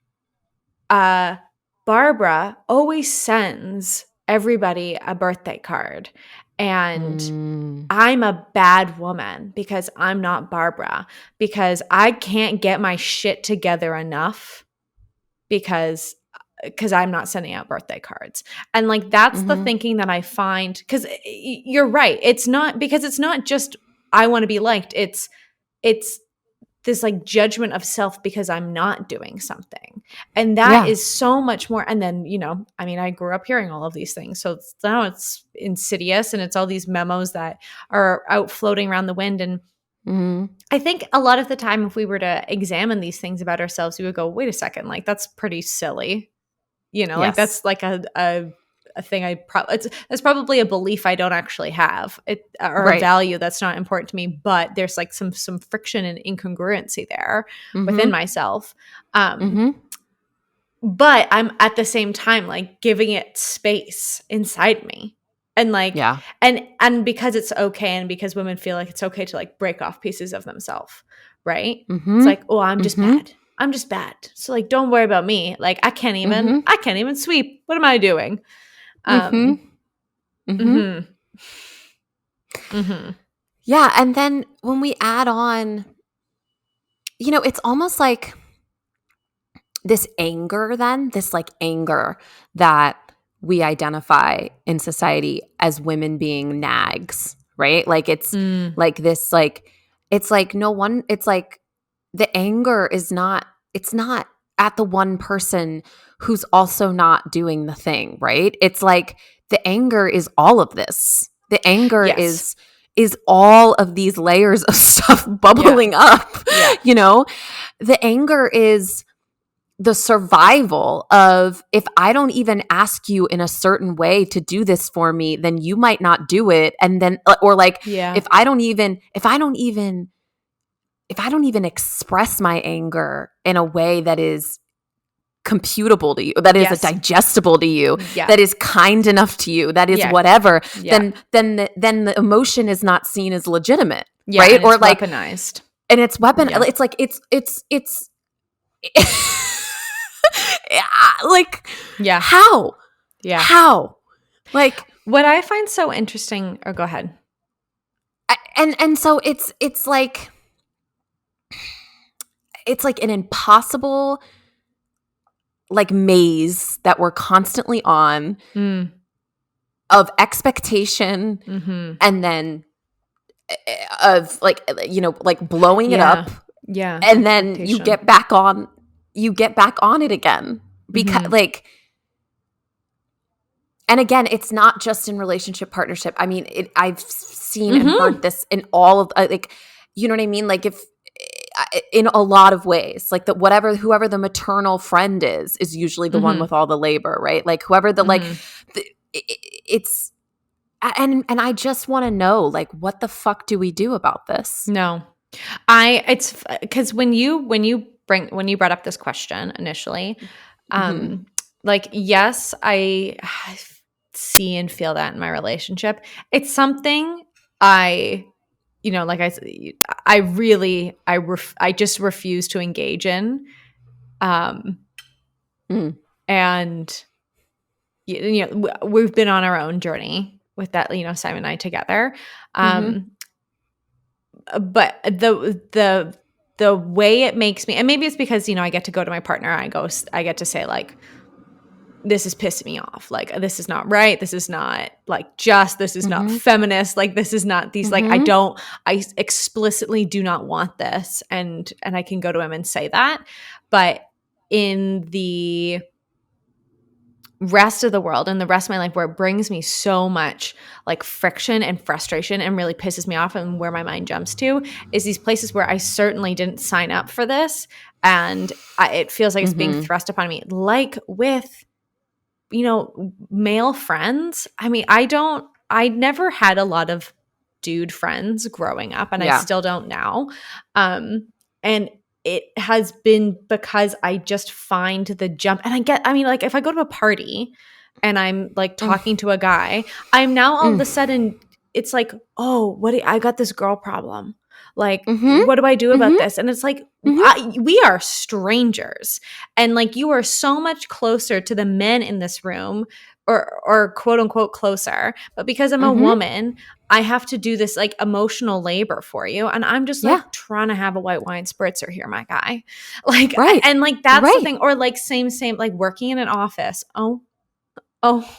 Barbara always sends everybody a birthday card, and Mm. I'm a bad woman because I'm not Barbara, because I can't get my shit together enough because I'm not sending out birthday cards. And like that's the Mhm. thinking that I find, cuz you're right. It's not just I want to be liked. It's this like judgment of self because I'm not doing something. And that Yeah. is so much more. And then, I mean, I grew up hearing all of these things. So now it's insidious and it's all these memos that are out floating around the wind. And Mhm. I think a lot of the time, if we were to examine these things about ourselves, we would go, wait a second, like that's pretty silly. Like Yes. that's like a thing that's probably a belief I don't actually have, or a Right. value that's not important to me, but there's like some friction and incongruency there within Mhm. myself. Um, Mhm. but I'm at the same time like giving it space inside me. And like Yeah. and because it's okay, and because women feel like it's okay to like break off pieces of themselves, right? It's Mhm. like, oh, I'm just Mhm. bad. I'm just bad. So like don't worry about me. Like I can't Mhm. even sweep. What am I doing? Mhm. Um Mhm. mhm. Mhm. Yeah, and then when we add on, it's almost like this anger then, this like anger that we identify in society as women being nags, right? Like it's Mm. like this like it's like no one it's like the anger is not it's not at the one person who's also not doing the thing, right? It's like the anger is all of this. The anger Yes. is all of these layers of stuff bubbling up. Yeah. You know, the anger is the survival of, if I don't even ask you in a certain way to do this for me, then you might not do it. And then, or like, Yeah. if I don't even express my anger in a way that is computable to you, that is Yes. digestible to you, Yeah. that is kind enough to you, that is Yeah. whatever, Yeah. then the emotion is not seen as legitimate, Yeah. right? And Or it's like, weaponized. and it's weapon. Yeah. It's like it's like, Yeah. how? Yeah. How? Like, What I find so interesting, or go ahead. and so it's like an impossible like maze that we're constantly on Mm. of expectation, Mm-hmm. and then of like like blowing it up, Yeah. and then you get back on it again, because Mhm. like, and again, it's not just in relationship, partnership. I mean, I've seen and heard this in all of like, you know what I mean? Like if in a lot of ways, like that, whoever the maternal friend is usually the one with all the labor, right? Like whoever it's, and I just want to know, like, what the fuck do we do about this? No. It's because when you brought up this question initially, Mm-hmm. like, yes, I see and feel that in my relationship. It's something I, like I really, I just refuse to engage in. Mm. And we've been on our own journey with that, Simon and I together. Mm-hmm. But the way it makes me, and maybe it's because I get to go to my partner, I get to say like, this is pissing me off. Like, this is not right. This is not like just, this is not feminist. Like, this is not these, like, I explicitly do not want this. And I can go to him and say that. But in the rest of the world and the rest of my life, where it brings me so much like friction and frustration and really pisses me off, and where my mind jumps to is these places where I certainly didn't sign up for this, and it feels like it's being thrust upon me, like with, you know, male friends. I mean, I never had a lot of dude friends growing up, and I still don't now, and it has been because I just find the jump. And I mean, like, if I go to a party and I'm like talking to a guy, I'm now all of a sudden, it's like, oh, I got this girl problem. Like, what do I do about this? And it's like, we are strangers. And like, you are so much closer to the men in this room, or quote unquote closer. But because I'm a woman, I have to do this like emotional labor for you. And I'm just like trying to have a white wine spritzer here, my guy. Like, and like, that's the thing. Or like same, like working in an office. Oh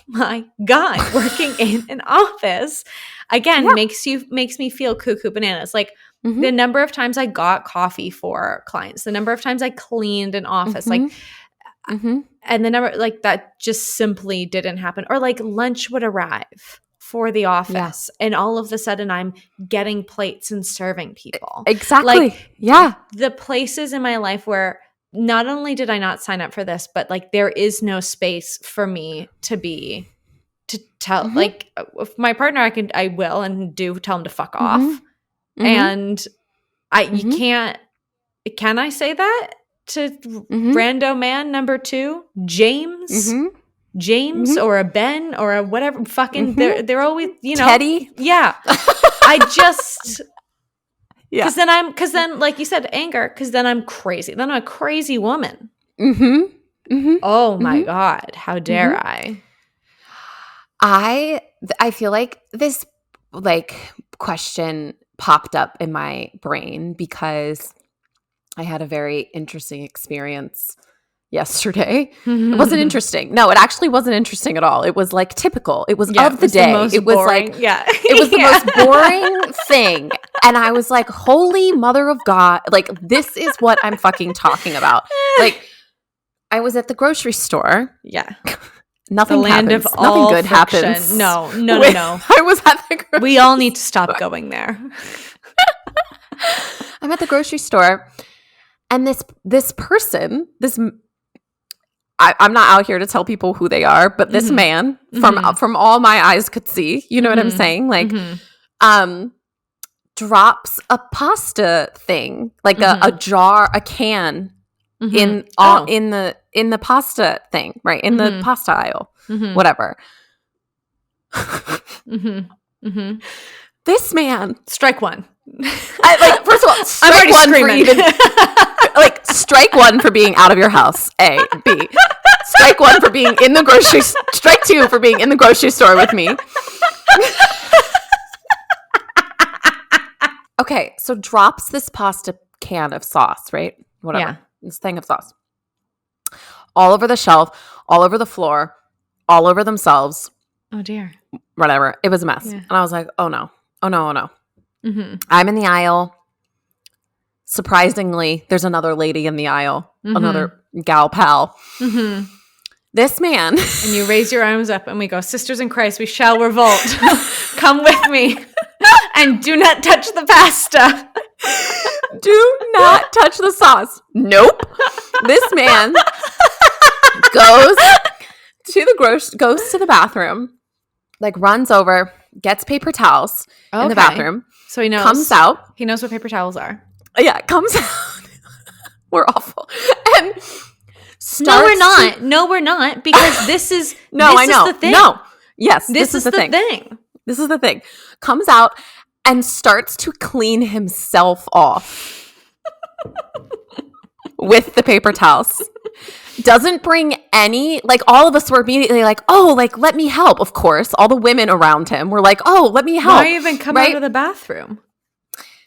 my God, working in an office again makes me feel cuckoo bananas. Like the number of times I got coffee for clients, the number of times I cleaned an office, like, and the number, like, that just simply didn't happen. Or like lunch would arrive for the office and all of a sudden I'm getting plates and serving people. Exactly. Like, the places in my life where not only did I not sign up for this, but like there is no space for me to tell, like, if my partner, I will and do tell him to fuck off. And you can't, can I say that to rando man number 2, James? James or a Ben or a whatever, fucking they're always, you know, Teddy. Yeah. I just because then like you said, anger, because then I'm crazy. Then I'm a crazy woman. Oh my God, how dare I? I feel like this like question popped up in my brain because I had a very interesting experience yesterday. It wasn't interesting. No, it actually wasn't interesting at all. It was like typical. It was of the day. It was boring. Like, it was the most boring thing. And I was like, holy mother of God. Like, this is what I'm fucking talking about. Like, I was at the grocery store. Yeah. Nothing happens. Nothing good happens. No. I was at the grocery We all need to stop going there. I'm at the grocery store. And this person, I'm not out here to tell people who they are, but this man from all my eyes could see, you know what I'm saying? Like, drops a pasta thing, like a jar, a can in the pasta thing, right? In the pasta aisle, whatever. This man, strike one. First of all, strike one for even, like, strike one for being out of your house. A, B. Strike one for being in the grocery. Strike two for being in the grocery store with me. Okay, so drops this pasta can of sauce, right? Whatever, this thing of sauce, all over the shelf, all over the floor, all over themselves. Oh dear. Whatever. It was a mess, and I was like, oh no. I'm in the aisle. Surprisingly, there's another lady in the aisle, another gal pal. This man. And you raise your arms up and we go, sisters in Christ, we shall revolt. Come with me. And do not touch the pasta. Do not touch the sauce. Nope. This man goes to the bathroom, like runs over, gets paper towels in the bathroom. So he knows. Comes out. He knows what paper towels are. Yeah, comes out. We're awful. And No, we're not. Because this is I know. Is the thing. No. Yes. This is the thing. This is the thing. Comes out and starts to clean himself off with the paper towels. Doesn't bring any, like, all of us were immediately like, oh, like, let me help. Of course, all the women around him were like, oh, let me help. Why even come out of the bathroom?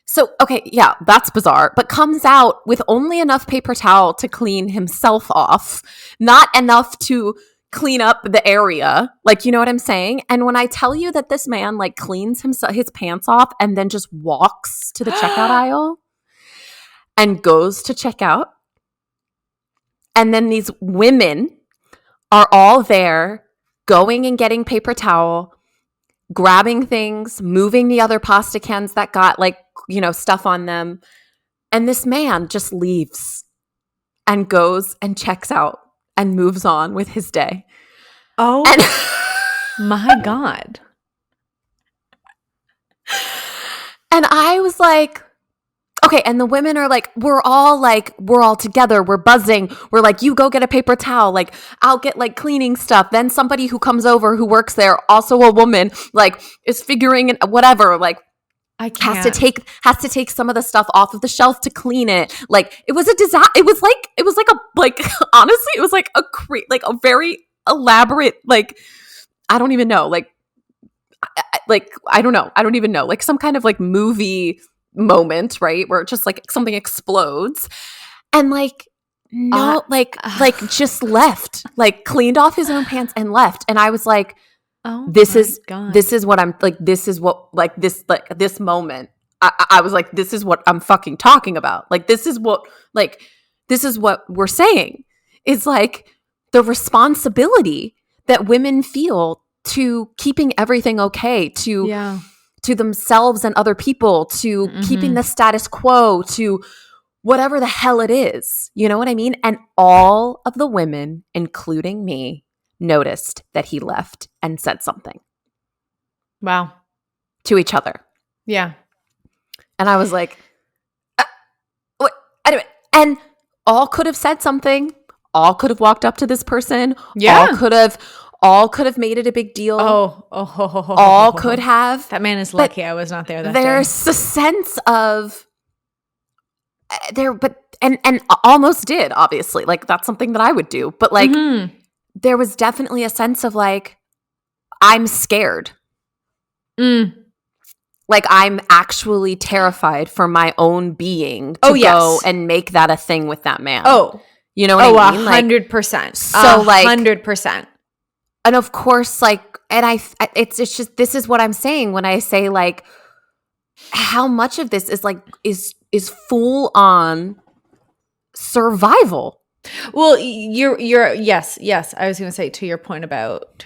So, okay, yeah, that's bizarre. But comes out with only enough paper towel to clean himself off, not enough to clean up the area. Like, you know what I'm saying? And when I tell you that this man like cleans his pants off and then just walks to the checkout aisle and goes to check out, and then these women are all there going and getting paper towel, grabbing things, moving the other pasta cans that got like, you know, stuff on them. And this man just leaves and goes and checks out and moves on with his day. Oh my God. And I was like, okay. And the women are like, we're all together. We're buzzing. We're like, you go get a paper towel. Like, I'll get like cleaning stuff. Then somebody who comes over who works there, also a woman, like is figuring whatever, like I can't. has to take some of the stuff off of the shelf to clean it. Like it was a disaster. It was like honestly, it was like a very elaborate, like, I don't even know, like I don't know. I don't even know. Like some kind of like movie moment, right? Where just like something explodes and like, no, just left, like cleaned off his own pants and left. And I was like, this is what I'm like, this is what, like this moment. I was like, this is what I'm fucking talking about. Like, this is what we're saying is like the responsibility that women feel to keeping everything okay, to themselves and other people, to keeping the status quo, to whatever the hell it is. You know what I mean? And all of the women, including me, noticed that he left and said something. Wow. To each other. Yeah. And I was like, what? Anyway, and all could have said something. All could have walked up to this person. Yeah. All could have made it a big deal. All could have. That man is lucky I was not there that there's day. a sense of and almost did, obviously. Like that's something that I would do. But like there was definitely a sense of like, I'm scared. Like I'm actually terrified for my own being to go and make that a thing with that man. You know what I mean? 100%. So like 100%. And of course, like, and it's just, this is what I'm saying when I say like, how much of this is like, is full on survival. Well, you're yes. I was going to say to your point about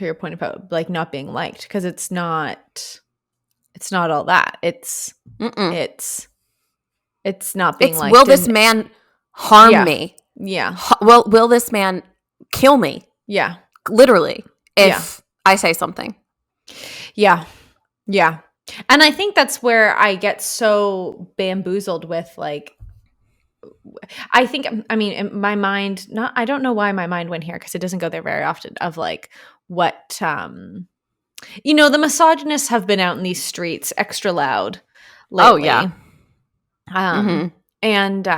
like not being liked, because it's not all that. It's not being liked. Will this man harm me? Yeah. Will this man kill me? Yeah. Literally. If I say something. Yeah. Yeah. And I think that's where I get so bamboozled with like, I mean, in my mind, I don't know why my mind went here because it doesn't go there very often of like what, the misogynists have been out in these streets extra loud lately. Oh, yeah. And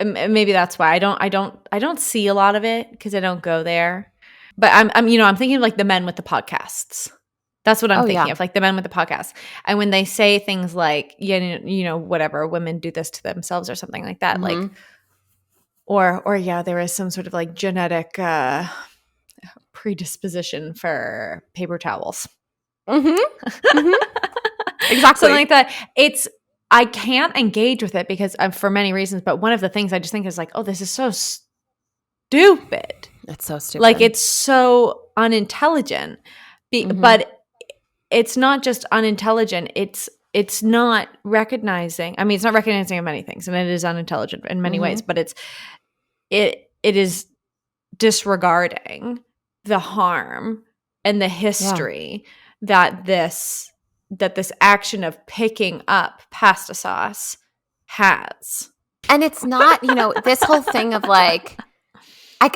maybe that's why I don't see a lot of it because I don't go there. But I'm thinking of like the men with the podcasts. That's what I'm thinking of, like the men with the podcasts. And when they say things like, whatever, women do this to themselves or something like that, like, or there is some sort of like genetic predisposition for paper towels. Exactly. Something like that. I can't engage with it because for many reasons, but one of the things I just think is like, oh, this is so stupid. It's so stupid. Like it's so unintelligent. But it's not just unintelligent. It's not recognizing. I mean, it's not recognizing of many things, and it is unintelligent in many ways. But it is disregarding the harm and the history that this action of picking up pasta sauce has. And it's not, this whole thing of like.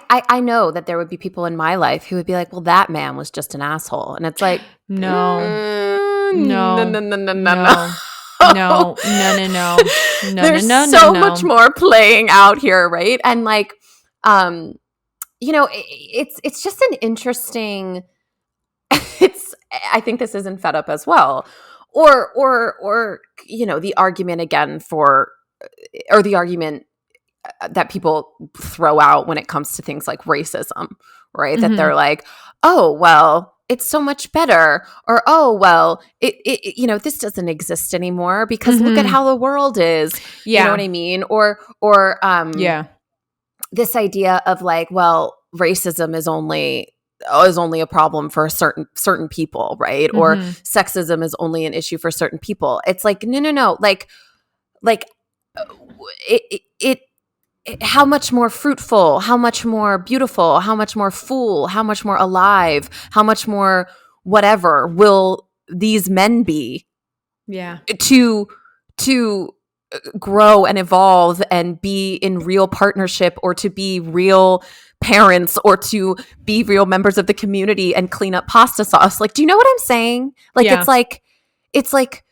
I know that there would be people in my life who would be like, well, that man was just an asshole. And it's like, no. There's so much more playing out here, right? And like, it's just an interesting, I think this isn't fed up as well. Or, the argument again or the argument that people throw out when it comes to things like racism, right? That they're like, oh, well, it's so much better. Or, oh, well, it this doesn't exist anymore because look at how the world is. Yeah. You know what I mean? Or this idea of like, well, racism is only a problem for certain people, right? Or sexism is only an issue for certain people. It's like, no. Like it how much more fruitful, how much more beautiful, how much more full, how much more alive, how much more whatever will these men be to grow and evolve and be in real partnership, or to be real parents, or to be real members of the community and clean up pasta sauce. Like, do you know what I'm saying? Like, it's like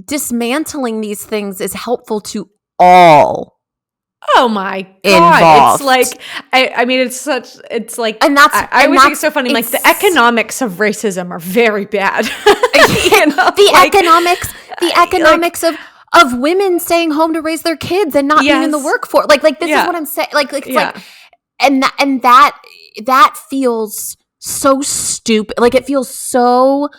dismantling these things is helpful to all. Oh my God. Involved. It's like, I mean, it's like, and that's, I always think it's so funny. Like, the economics of racism are very bad. The economics of women staying home to raise their kids and not being in the workforce. Like this is what I'm saying. Like, it's like, and that feels so stupid. Like, it feels so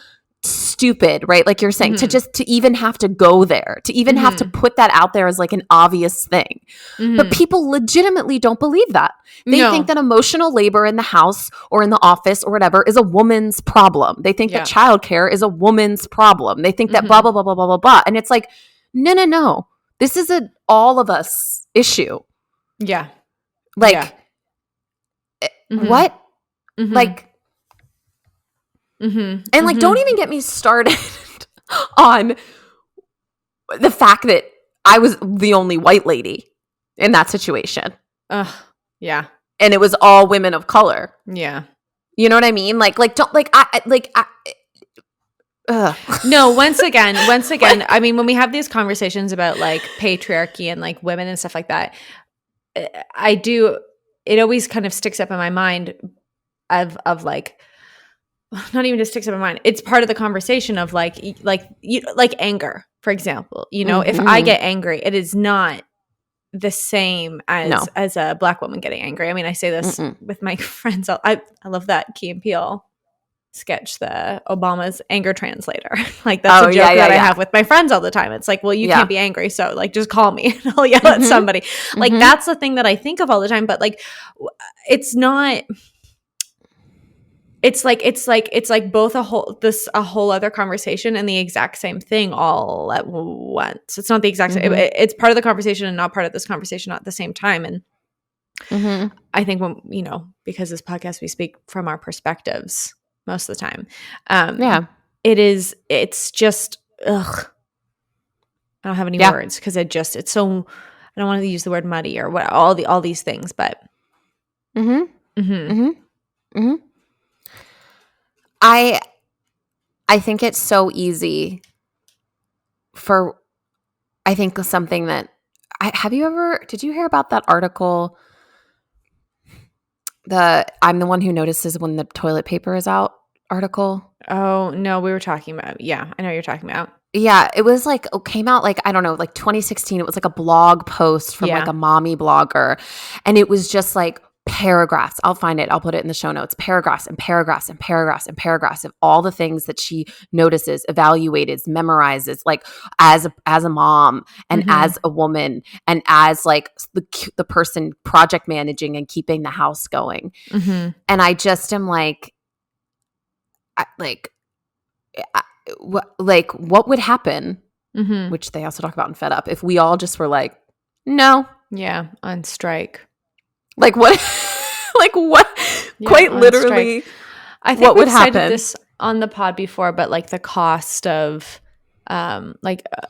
stupid, right? Like you're saying, to even have to go there, to even have to put that out there as like an obvious thing. But people legitimately don't believe that. They think that emotional labor in the house or in the office or whatever is a woman's problem. They think that childcare is a woman's problem. They think that blah, blah, blah, blah, blah, blah, blah. And it's like, no. This is an all of us issue. Yeah. Like, what? Like, and like, don't even get me started on the fact that I was the only white lady in that situation. Yeah. And it was all women of color. Yeah. You know what I mean? No, once again, I mean, when we have these conversations about like patriarchy and like women and stuff like that, it always kind of sticks up in my mind of like, not even just sticks up in my mind. It's part of the conversation of like anger, for example. You know, if I get angry, it is not the same as a Black woman getting angry. I mean, I say this with my friends. I love that Key and Peele sketch, the Obama's anger translator. Like, that's a joke that I have with my friends all the time. It's like, well, you can't be angry, so like just call me and I'll yell at somebody. Like, that's the thing that I think of all the time. But like, it's not. It's like both a whole other conversation and the exact same thing all at once. It's not the exact same. It's part of the conversation and not part of this conversation at the same time. And I think when, because this podcast, we speak from our perspectives most of the time. It's just, ugh. I don't have any words because it's so, I don't want to use the word muddy or what, all these things, but. I think it's so easy for, I think something that did you hear about that article? I'm the one who notices when the toilet paper is out article. Oh, no, we were talking about, I know what you're talking about. Yeah, it was like, came out like, I don't know, like 2016. It was like a blog post from like a mommy blogger. And it was just like paragraphs. I'll find it. I'll put it in the show notes. Paragraphs and paragraphs and paragraphs and paragraphs of all the things that she notices, evaluates, memorizes, like as a mom and as a woman and as like the person project managing and keeping the house going. And I just am like, what would happen, which they also talk about in Fed Up, if we all just were like, no. Yeah, on strike. Like what? Like what? Yeah, quite literally, I think what would happen? Cited this on the pod before, but like the cost of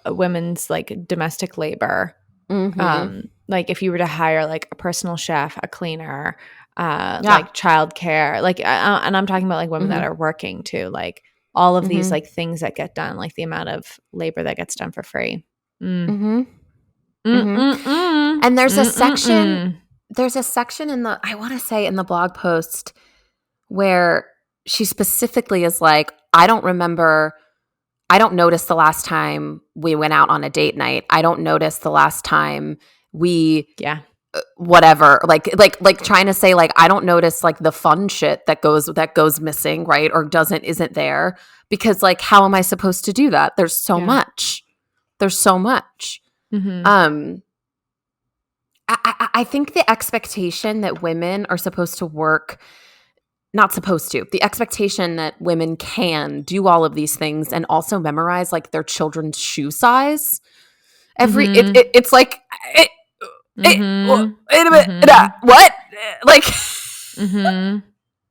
women's like domestic labor. Like if you were to hire like a personal chef, a cleaner, like childcare, like and I'm talking about like women that are working too, like all of these like things that get done, like the amount of labor that gets done for free. And there's a section. There's a section in the blog post where she specifically is like, I don't notice the last time we went out on a date night. I don't notice the last time we whatever, like trying to say like I don't notice like the fun shit that goes missing, right? Or isn't there, because like how am I supposed to do that? There's so much. Mm-hmm. I think the expectation that women are supposed to work, not supposed to, the expectation that women can do all of these things and also memorize like their children's shoe size. It's like, Mm-hmm. wait a minute, Mm-hmm. what? Like, Mm-hmm.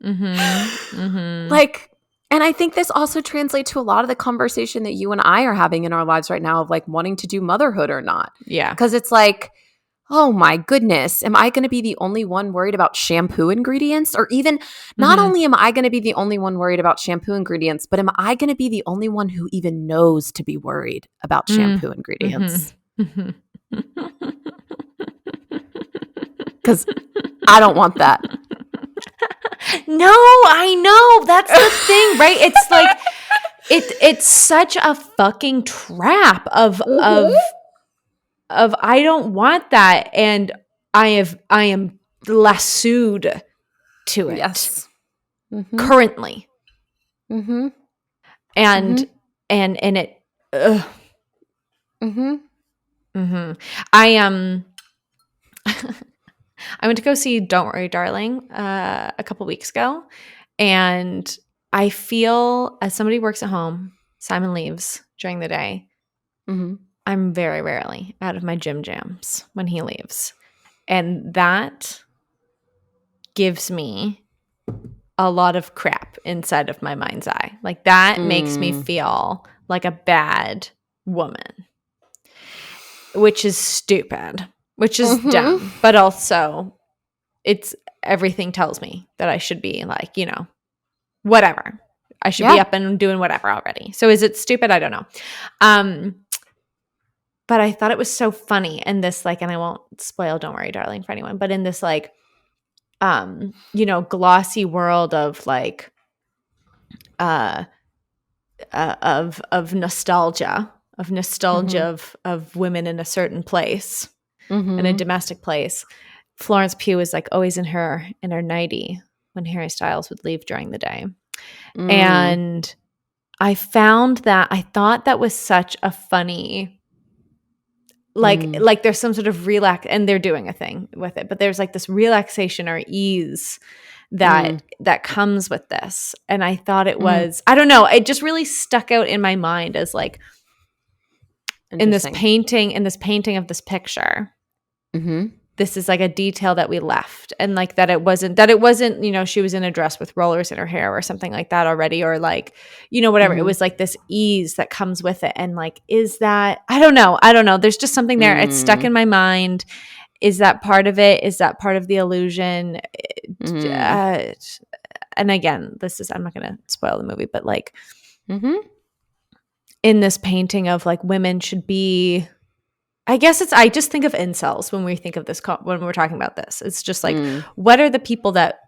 Mm-hmm. Mm-hmm. like, and I think this also translates to a lot of the conversation that you and I are having in our lives right now of like wanting to do motherhood or not. Yeah. Because it's like, oh my goodness, am I going to be the only one worried about shampoo ingredients? Or even not only am I going to be the only one worried about shampoo ingredients, but am I going to be the only one who even knows to be worried about shampoo ingredients? Mm-hmm. Because I don't want that. No, I know. That's the thing, right? It's like it's such a fucking trap of I don't want that, and I am lassoed to it. Yes. Currently. Mm-hmm. And it Mm-hmm. mm-hmm. I went to go see Don't Worry Darling a couple weeks ago, and I feel, as somebody who works at home, Simon leaves during the day. Mm-hmm. I'm very rarely out of my gym jams when he leaves. And that gives me a lot of crap inside of my mind's eye. Like that makes me feel like a bad woman, which is stupid, which is dumb. But also it's everything tells me that I should be like, whatever. I should be up and doing whatever already. So is it stupid? I don't know. But I thought it was so funny in this, like, and I won't spoil Don't Worry Darling for anyone, but in this like, glossy world of like, of nostalgia, of women in a certain place, in a domestic place. Florence Pugh is like always in her nightie when Harry Styles would leave during the day. And I thought that was such a funny, like there's some sort of and they're doing a thing with it, but there's like this relaxation or ease that comes with this. And I thought it was, I don't know, it just really stuck out in my mind as like in this painting of this picture. This is like a detail that we left, and like that it wasn't, she was in a dress with rollers in her hair or something like that already, or like, whatever. It was like this ease that comes with it. And like, is that, I don't know. There's just something there. It's stuck in my mind. Is that part of it? Is that part of the illusion? And again, I'm not going to spoil the movie, but like in this painting of like women should be, I just think of incels when we think of this, when we're talking about this. It's just like, what are the people that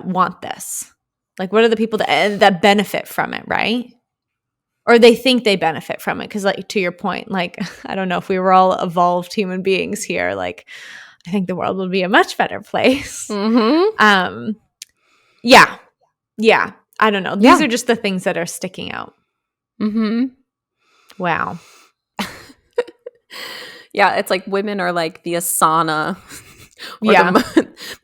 want this? Like, what are the people that benefit from it, right? Or they think they benefit from it. Because like, to your point, like, I don't know, if we were all evolved human beings here, like, I think the world would be a much better place. Yeah. I don't know. These are just the things that are sticking out. Wow. Yeah, it's like women are like the Asana or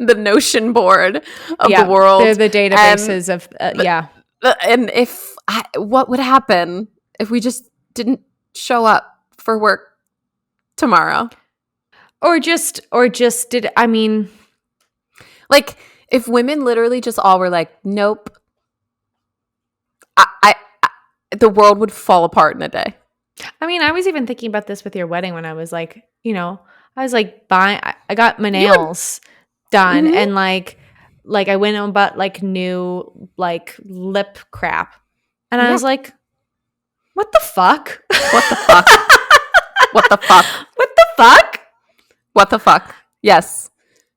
the Notion board of the world. They're the databases of, And what would happen if we just didn't show up for work tomorrow? Or just did, I mean. Like, if women literally just all were like, nope, I the world would fall apart in a day. I mean, I was even thinking about this with your wedding when I was like, I was like I got my nails done and like I went and bought like new like lip crap. And I was like, what the fuck? What the fuck? What the fuck? What the fuck? What the fuck? Yes.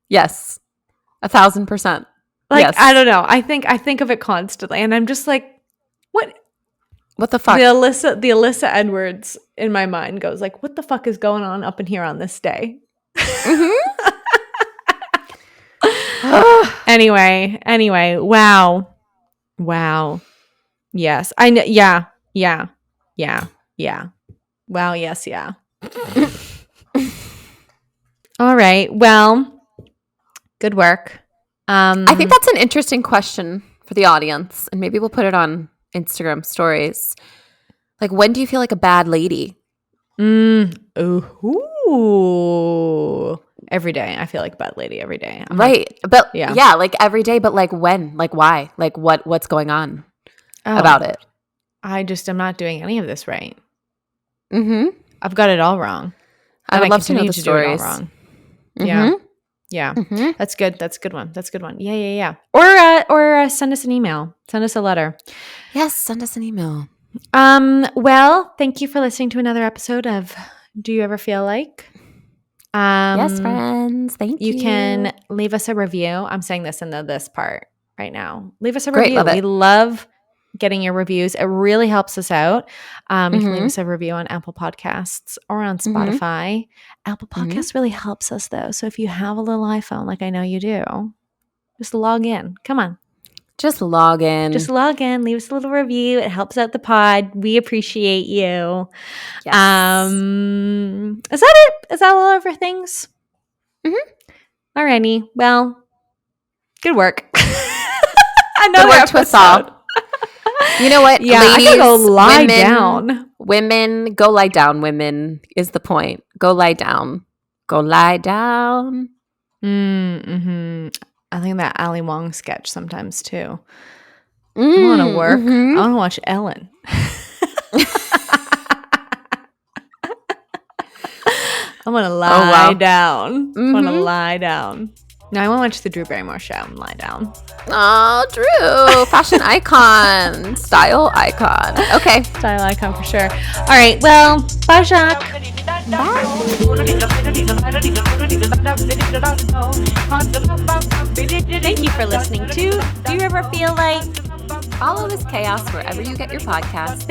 1,000%. Like, yes. I don't know. I think of it constantly and I'm just like, what the fuck? The Alyssa Edwards in my mind goes like, what the fuck is going on up in here on this day? Anyway. Wow. Yes. I know. Yeah. Wow. Yes. Yeah. All right. Well, good work. I think that's an interesting question for the audience, and maybe we'll put it on Instagram stories. Like, when do you feel like a bad lady? Ooh. Every day. I feel like a bad lady every day. Right. But yeah, like every day, but like when? Like why? Like what's going on about it? I'm not doing any of this right. Mm-hmm. I've got it all wrong. I would love to know the stories. Do it all wrong. Mm-hmm. Yeah. Mm-hmm. That's good. That's a good one. Yeah. Or send us an email. Send us a letter. Yes, send us an email. Well, thank you for listening to another episode of Do You Ever Feel Like? Yes, friends. Thank you. You can leave us a review. I'm saying this in this part right now. Leave us a Great, review. love it. We love getting your reviews. It really helps us out. You can leave us a review on Apple Podcasts or on Spotify. Apple Podcasts really helps us though. So if you have a little iPhone, like I know you do, just log in. Come on. Just log in. Leave us a little review. It helps out the pod. We appreciate you. Yes. Is that it? Is that all of our things? Alrighty. Well, good work. Good work to us all. You know what? Yeah, ladies, I gotta go lie down. Women, go lie down. Women is the point. Go lie down. Go lie down. Mm-hmm. I think that Ali Wong sketch sometimes too. I want to work. I want to watch Ellen. I want to lie down. I want to lie down. No, I want to watch the Drew Barrymore show and lie down. Oh, Drew. Fashion icon. Style icon. Okay. Style icon for sure. All right. Well, bye, Jacque. Bye. Thank you for listening to Do You Ever Feel Like? Follow this chaos wherever you get your podcasts.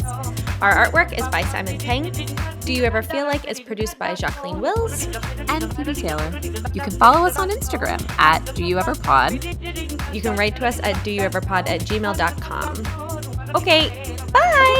Our artwork is by Simon Tang. Do You Ever Feel Like is produced by Jacqueline Wills and Phoebe Taylor. You can follow us on Instagram at doyoueverpod. You can write to us at doyoueverpod@gmail.com. Okay, bye.